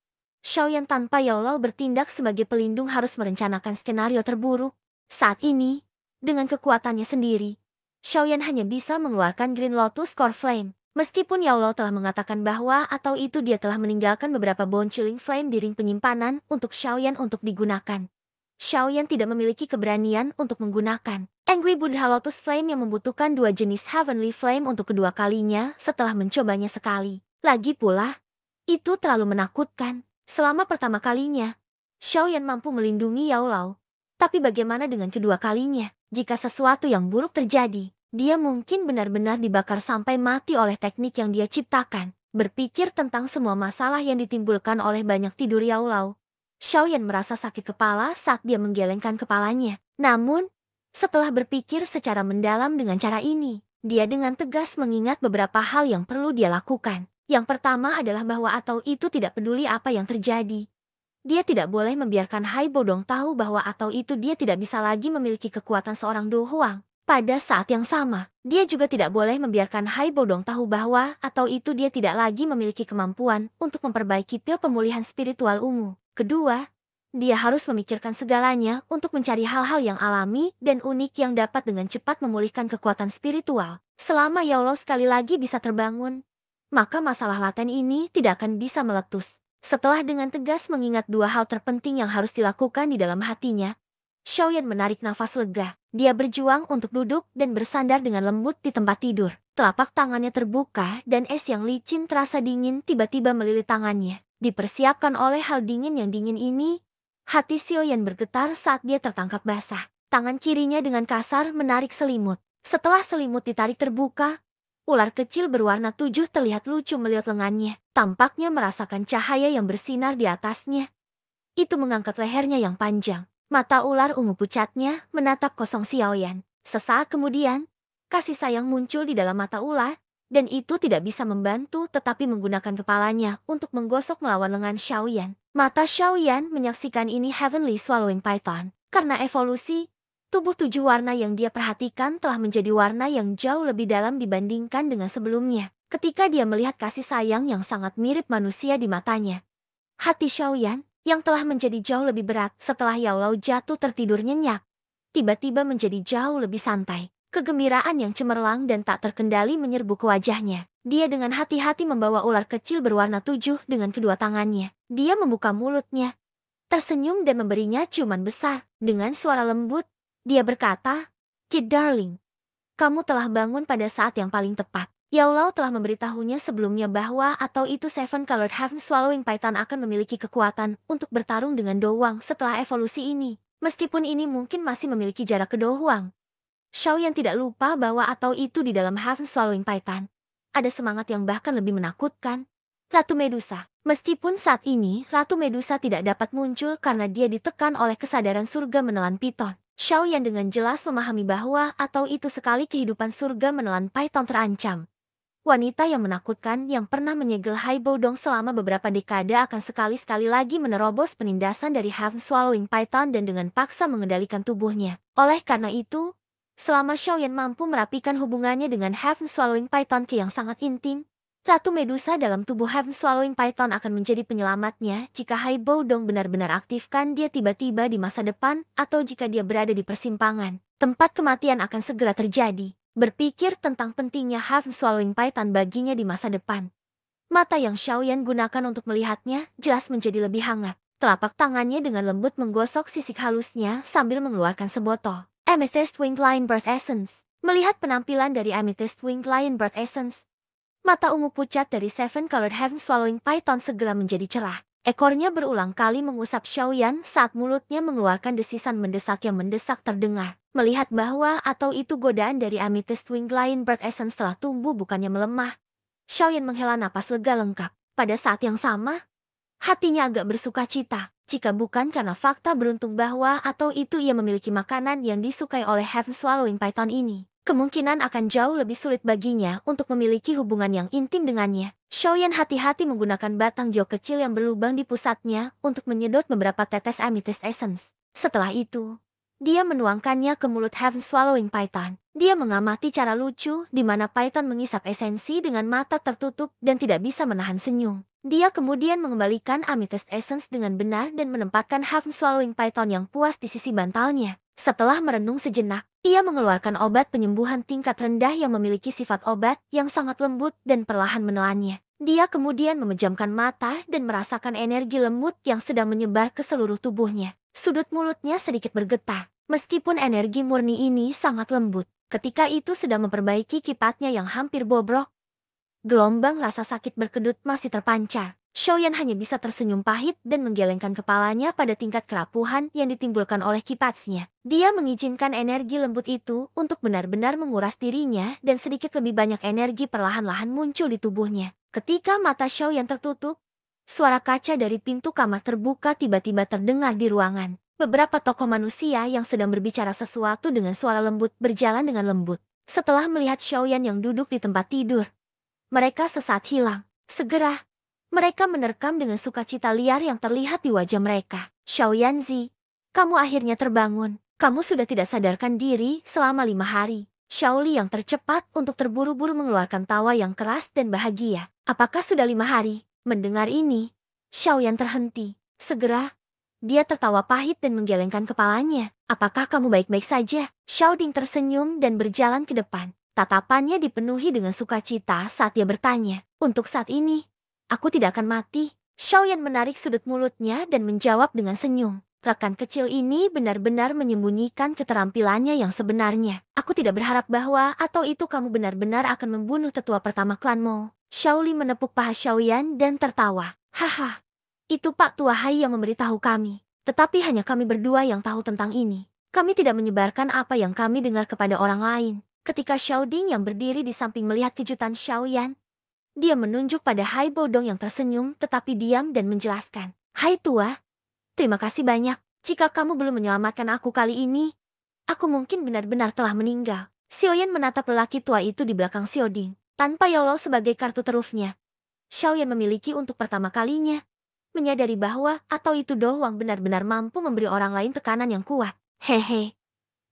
Xiaoyan tanpa Yao Lao bertindak sebagai pelindung harus merencanakan skenario terburuk. Saat ini, dengan kekuatannya sendiri, Xiaoyan hanya bisa mengeluarkan Green Lotus Core Flame. Meskipun Yao Lao telah mengatakan bahwa atau itu dia telah meninggalkan beberapa bone chilling flame di ring penyimpanan untuk Xiaoyan untuk digunakan, Xiaoyan tidak memiliki keberanian untuk menggunakan Angry Buddha Lotus Flame yang membutuhkan 2 jenis Heavenly Flame untuk kedua kalinya setelah mencobanya sekali. Lagi pula, itu terlalu menakutkan. Selama pertama kalinya, Xiaoyan mampu melindungi Yao Lao. Tapi bagaimana dengan kedua kalinya? Jika sesuatu yang buruk terjadi, dia mungkin benar-benar dibakar sampai mati oleh teknik yang dia ciptakan. Berpikir tentang semua masalah yang ditimbulkan oleh banyak tidur Yao Lao, Xiaoyan merasa sakit kepala saat dia menggelengkan kepalanya. Namun, setelah berpikir secara mendalam dengan cara ini, dia dengan tegas mengingat beberapa hal yang perlu dia lakukan. Yang pertama adalah bahwa atau itu tidak peduli apa yang terjadi. Dia tidak boleh membiarkan Hai Bodong tahu bahwa atau itu dia tidak bisa lagi memiliki kekuatan seorang Do Huang. Pada saat yang sama, dia juga tidak boleh membiarkan Hai Bodong tahu bahwa atau itu dia tidak lagi memiliki kemampuan untuk memperbaiki pil pemulihan spiritual ungu. Kedua, dia harus memikirkan segalanya untuk mencari hal-hal yang alami dan unik yang dapat dengan cepat memulihkan kekuatan spiritual. Selama Yaulo sekali lagi bisa terbangun, maka masalah laten ini tidak akan bisa meletus. Setelah dengan tegas mengingat dua hal terpenting yang harus dilakukan di dalam hatinya, Xiaoyan menarik nafas lega. Dia berjuang untuk duduk dan bersandar dengan lembut di tempat tidur. Telapak tangannya terbuka dan es yang licin terasa dingin tiba-tiba melilit tangannya. Dipersiapkan oleh hal dingin yang dingin ini, hati Xiaoyan bergetar saat dia tertangkap basah. Tangan kirinya dengan kasar menarik selimut. Setelah selimut ditarik terbuka, ular kecil berwarna 7 terlihat lucu melihat lengannya. Tampaknya merasakan cahaya yang bersinar di atasnya. Itu mengangkat lehernya yang panjang. Mata ular ungu pucatnya menatap kosong Xiaoyan. Sesaat kemudian, kasih sayang muncul di dalam mata ular, dan itu tidak bisa membantu tetapi menggunakan kepalanya untuk menggosok melawan lengan Xiaoyan. Mata Xiaoyan menyaksikan ini Heavenly Swallowing Python. Karena evolusi, tubuh 7 warna yang dia perhatikan telah menjadi warna yang jauh lebih dalam dibandingkan dengan sebelumnya. Ketika dia melihat kasih sayang yang sangat mirip manusia di matanya, hati Xiaoyan yang telah menjadi jauh lebih berat setelah Yaolao jatuh tertidur nyenyak, tiba-tiba menjadi jauh lebih santai. Kegembiraan yang cemerlang dan tak terkendali menyerbu ke wajahnya. Dia dengan hati-hati membawa ular kecil berwarna 7 dengan kedua tangannya. Dia membuka mulutnya, tersenyum dan memberinya ciuman besar. Dengan suara lembut, dia berkata, "Kid darling, kamu telah bangun pada saat yang paling tepat." Yaolao telah memberitahunya sebelumnya bahwa atau itu Seven Colored Heaven Swallowing Python akan memiliki kekuatan untuk bertarung dengan Do Wang setelah evolusi ini. Meskipun ini mungkin masih memiliki jarak ke Do Wang, Xiaoyan tidak lupa bahwa atau itu di dalam Heaven Swallowing Python ada semangat yang bahkan lebih menakutkan. Ratu Medusa. Meskipun saat ini Ratu Medusa tidak dapat muncul karena dia ditekan oleh kesadaran surga menelan piton, Xiaoyan dengan jelas memahami bahwa atau itu sekali kehidupan surga menelan Python terancam. Wanita yang menakutkan yang pernah menyegel Hai Bodong selama beberapa dekade akan sekali-sekali lagi menerobos penindasan dari Heaven Swallowing Python dan dengan paksa mengendalikan tubuhnya. Oleh karena itu, selama Xiaoyan mampu merapikan hubungannya dengan Heaven Swallowing Python ke yang sangat intim, Ratu Medusa dalam tubuh Heaven Swallowing Python akan menjadi penyelamatnya jika Hai Bodong benar-benar aktifkan dia tiba-tiba di masa depan atau jika dia berada di persimpangan. Tempat kematian akan segera terjadi. Berpikir tentang pentingnya Heaven Swallowing Python baginya di masa depan. Mata yang Xiaoyan gunakan untuk melihatnya jelas menjadi lebih hangat. Telapak tangannya dengan lembut menggosok sisik halusnya sambil mengeluarkan sebotol Amethyst Winged Lion Birth Essence. Melihat penampilan dari Amethyst Winged Lion Birth Essence, mata ungu pucat dari Seven Colored Heaven Swallowing Python segera menjadi cerah. Ekornya berulang kali mengusap Xiaoyan saat mulutnya mengeluarkan desisan mendesak yang mendesak terdengar. Melihat bahwa atau itu godaan dari Amethyst Winged Lion Bird Essence telah tumbuh bukannya melemah, Xiaoyan menghela napas lega lengkap. Pada saat yang sama, hatinya agak bersuka cita. Jika bukan karena fakta beruntung bahwa atau itu ia memiliki makanan yang disukai oleh Heaven Swallowing Python ini, kemungkinan akan jauh lebih sulit baginya untuk memiliki hubungan yang intim dengannya. Xiaoyan hati-hati menggunakan batang giok kecil yang berlubang di pusatnya untuk menyedot beberapa tetes Amethyst Essence. Setelah itu, dia menuangkannya ke mulut Heaven Swallowing Python. Dia mengamati cara lucu di mana Python mengisap esensi dengan mata tertutup dan tidak bisa menahan senyum. Dia kemudian mengembalikan Amethyst Essence dengan benar dan menempatkan Heaven Swallowing Python yang puas di sisi bantalnya. Setelah merenung sejenak, ia mengeluarkan obat penyembuhan tingkat rendah yang memiliki sifat obat yang sangat lembut dan perlahan menelannya. Dia kemudian memejamkan mata dan merasakan energi lembut yang sedang menyebar ke seluruh tubuhnya. Sudut mulutnya sedikit bergetar, meskipun energi murni ini sangat lembut. Ketika itu sedang memperbaiki kipatnya yang hampir bobrok, gelombang rasa sakit berkedut masih terpancar. Xiaoyan hanya bisa tersenyum pahit dan menggelengkan kepalanya pada tingkat kerapuhan yang ditimbulkan oleh kipasnya. Dia mengizinkan energi lembut itu untuk benar-benar menguras dirinya dan sedikit lebih banyak energi perlahan-lahan muncul di tubuhnya. Ketika mata Xiaoyan tertutup, suara kaca dari pintu kamar terbuka tiba-tiba terdengar di ruangan. Beberapa tokoh manusia yang sedang berbicara sesuatu dengan suara lembut berjalan dengan lembut. Setelah melihat Xiaoyan yang duduk di tempat tidur, mereka sesaat hilang. Segera, mereka menerkam dengan sukacita liar yang terlihat di wajah mereka. Xiaoyanzi, kamu akhirnya terbangun. Kamu sudah tidak sadarkan diri selama 5 hari. Shaoli yang tercepat untuk terburu-buru mengeluarkan tawa yang keras dan bahagia. Apakah sudah 5 hari? Mendengar ini, Xiaoyan terhenti. Segera, dia tertawa pahit dan menggelengkan kepalanya. Apakah kamu baik-baik saja? Xiao Ding tersenyum dan berjalan ke depan. Tatapannya dipenuhi dengan sukacita saat dia bertanya. Untuk saat ini, aku tidak akan mati. Xiaoyan menarik sudut mulutnya dan menjawab dengan senyum. Rekan kecil ini benar-benar menyembunyikan keterampilannya yang sebenarnya. Aku tidak berharap bahwa atau itu kamu benar-benar akan membunuh tetua pertama klan Mo. Xiaoli menepuk paha Xiaoyan dan tertawa. Haha, itu Pak Tua Hai yang memberitahu kami. Tetapi hanya kami berdua yang tahu tentang ini. Kami tidak menyebarkan apa yang kami dengar kepada orang lain. Ketika Xiao Ding yang berdiri di samping melihat kejutan Xiaoyan, dia menunjuk pada Hai Bodong yang tersenyum tetapi diam dan menjelaskan. Hai Tua, terima kasih banyak. Jika kamu belum menyelamatkan aku kali ini, aku mungkin benar-benar telah meninggal. Xiaoyan menatap lelaki tua itu di belakang Xiao Ding. Tanpa Yolo sebagai kartu terufnya, Xiaoyan memiliki untuk pertama kalinya menyadari bahwa atau itu doang benar-benar mampu memberi orang lain tekanan yang kuat. Hehe.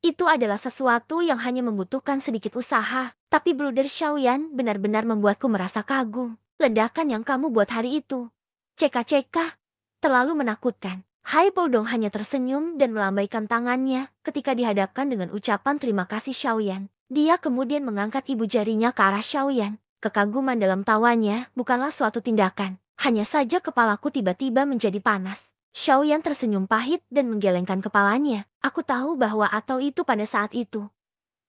Itu adalah sesuatu yang hanya membutuhkan sedikit usaha. Tapi Bruder Xiaoyan benar-benar membuatku merasa kagum. Ledakan yang kamu buat hari itu, ceka-ceka, terlalu menakutkan. Hai Bodong hanya tersenyum dan melambaikan tangannya ketika dihadapkan dengan ucapan terima kasih Xiaoyan. Dia kemudian mengangkat ibu jarinya ke arah Xiaoyan. Kekaguman dalam tawanya bukanlah suatu tindakan. Hanya saja kepalaku tiba-tiba menjadi panas. Xiaoyan tersenyum pahit dan menggelengkan kepalanya. Aku tahu bahwa atau itu pada saat itu.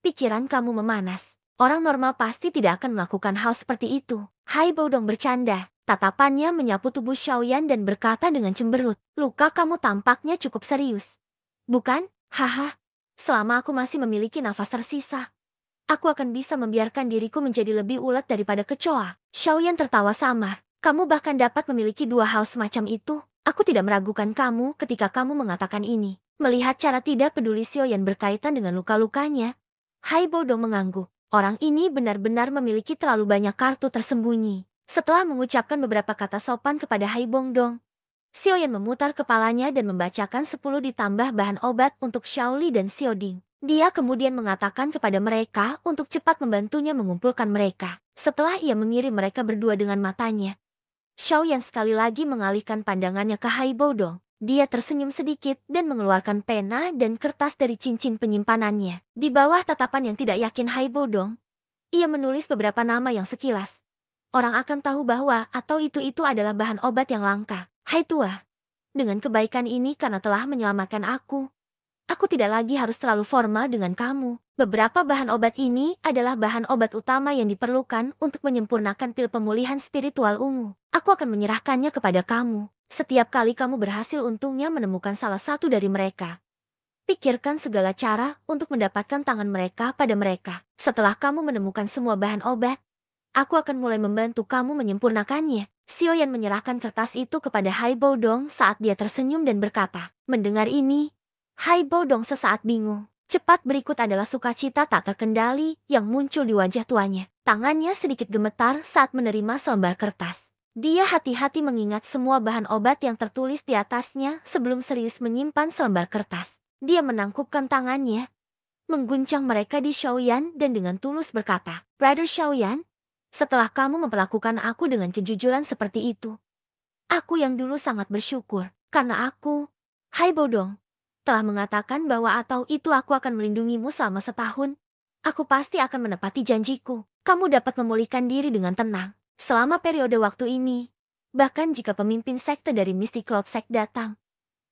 Pikiran kamu memanas. Orang normal pasti tidak akan melakukan hal seperti itu. Hai Bodong bercanda. Tatapannya menyapu tubuh Xiaoyan dan berkata dengan cemberut. Luka kamu tampaknya cukup serius. Bukan? Haha. Selama aku masih memiliki nafas tersisa, aku akan bisa membiarkan diriku menjadi lebih ulet daripada kecoa. Xiaoyan tertawa samar. Kamu bahkan dapat memiliki dua hal semacam itu. Aku tidak meragukan kamu ketika kamu mengatakan ini. Melihat cara tidak peduli Xiaoyan berkaitan dengan luka-lukanya, Hai Bodong mengangguk. Orang ini benar-benar memiliki terlalu banyak kartu tersembunyi. Setelah mengucapkan beberapa kata sopan kepada Hai Bodong, Xiaoyan memutar kepalanya dan membacakan 10 ditambah bahan obat untuk Xiaoli dan Xiao Ding. Dia kemudian mengatakan kepada mereka untuk cepat membantunya mengumpulkan mereka. Setelah ia mengirim mereka berdua dengan matanya, Xiaoyan sekali lagi mengalihkan pandangannya ke Hai Bodong. Dia tersenyum sedikit dan mengeluarkan pena dan kertas dari cincin penyimpanannya. Di bawah tatapan yang tidak yakin Hai Bodong, ia menulis beberapa nama yang sekilas orang akan tahu bahwa atau itu adalah bahan obat yang langka. Hai Tua, dengan kebaikan ini karena telah menyelamatkan aku tidak lagi harus terlalu formal dengan kamu. Beberapa bahan obat ini adalah bahan obat utama yang diperlukan untuk menyempurnakan pil pemulihan spiritual ungu. Aku akan menyerahkannya kepada kamu. Setiap kali kamu berhasil untungnya menemukan salah satu dari mereka, pikirkan segala cara untuk mendapatkan tangan mereka pada mereka. Setelah kamu menemukan semua bahan obat, aku akan mulai membantu kamu menyempurnakannya. Xiaoyan menyerahkan kertas itu kepada Hai Bodong saat dia tersenyum dan berkata. Mendengar ini, Hai Bodong sesaat bingung. Cepat berikut adalah sukacita tak terkendali yang muncul di wajah tuanya. Tangannya sedikit gemetar saat menerima selembar kertas. Dia hati-hati mengingat semua bahan obat yang tertulis di atasnya sebelum serius menyimpan selembar kertas. Dia menangkupkan tangannya, mengguncang mereka di Xiaoyan dan dengan tulus berkata, Brother Xiaoyan, setelah kamu memperlakukan aku dengan kejujuran seperti itu, aku yang dulu sangat bersyukur, karena aku, Hai Bodong, telah mengatakan bahwa atau itu aku akan melindungimu selama setahun. Aku pasti akan menepati janjiku. Kamu dapat memulihkan diri dengan tenang selama periode waktu ini. Bahkan jika pemimpin sekte dari Mystic Cloud Sect datang,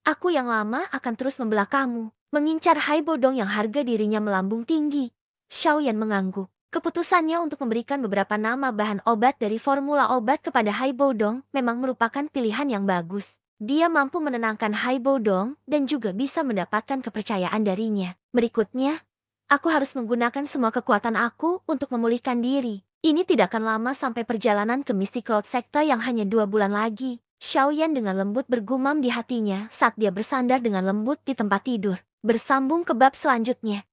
aku yang lama akan terus membela kamu. Mengincar Hai Bodong yang harga dirinya melambung tinggi. Xiaoyan mengangguk. Keputusannya untuk memberikan beberapa nama bahan obat dari formula obat kepada Hai Bodong memang merupakan pilihan yang bagus. Dia mampu menenangkan Hai Bodong dan juga bisa mendapatkan kepercayaan darinya. Berikutnya, aku harus menggunakan semua kekuatan aku untuk memulihkan diri. Ini tidak akan lama sampai perjalanan ke Mystic Cloud Sekte yang hanya 2 bulan lagi. Xiaoyan dengan lembut bergumam di hatinya saat dia bersandar dengan lembut di tempat tidur. Bersambung ke bab selanjutnya.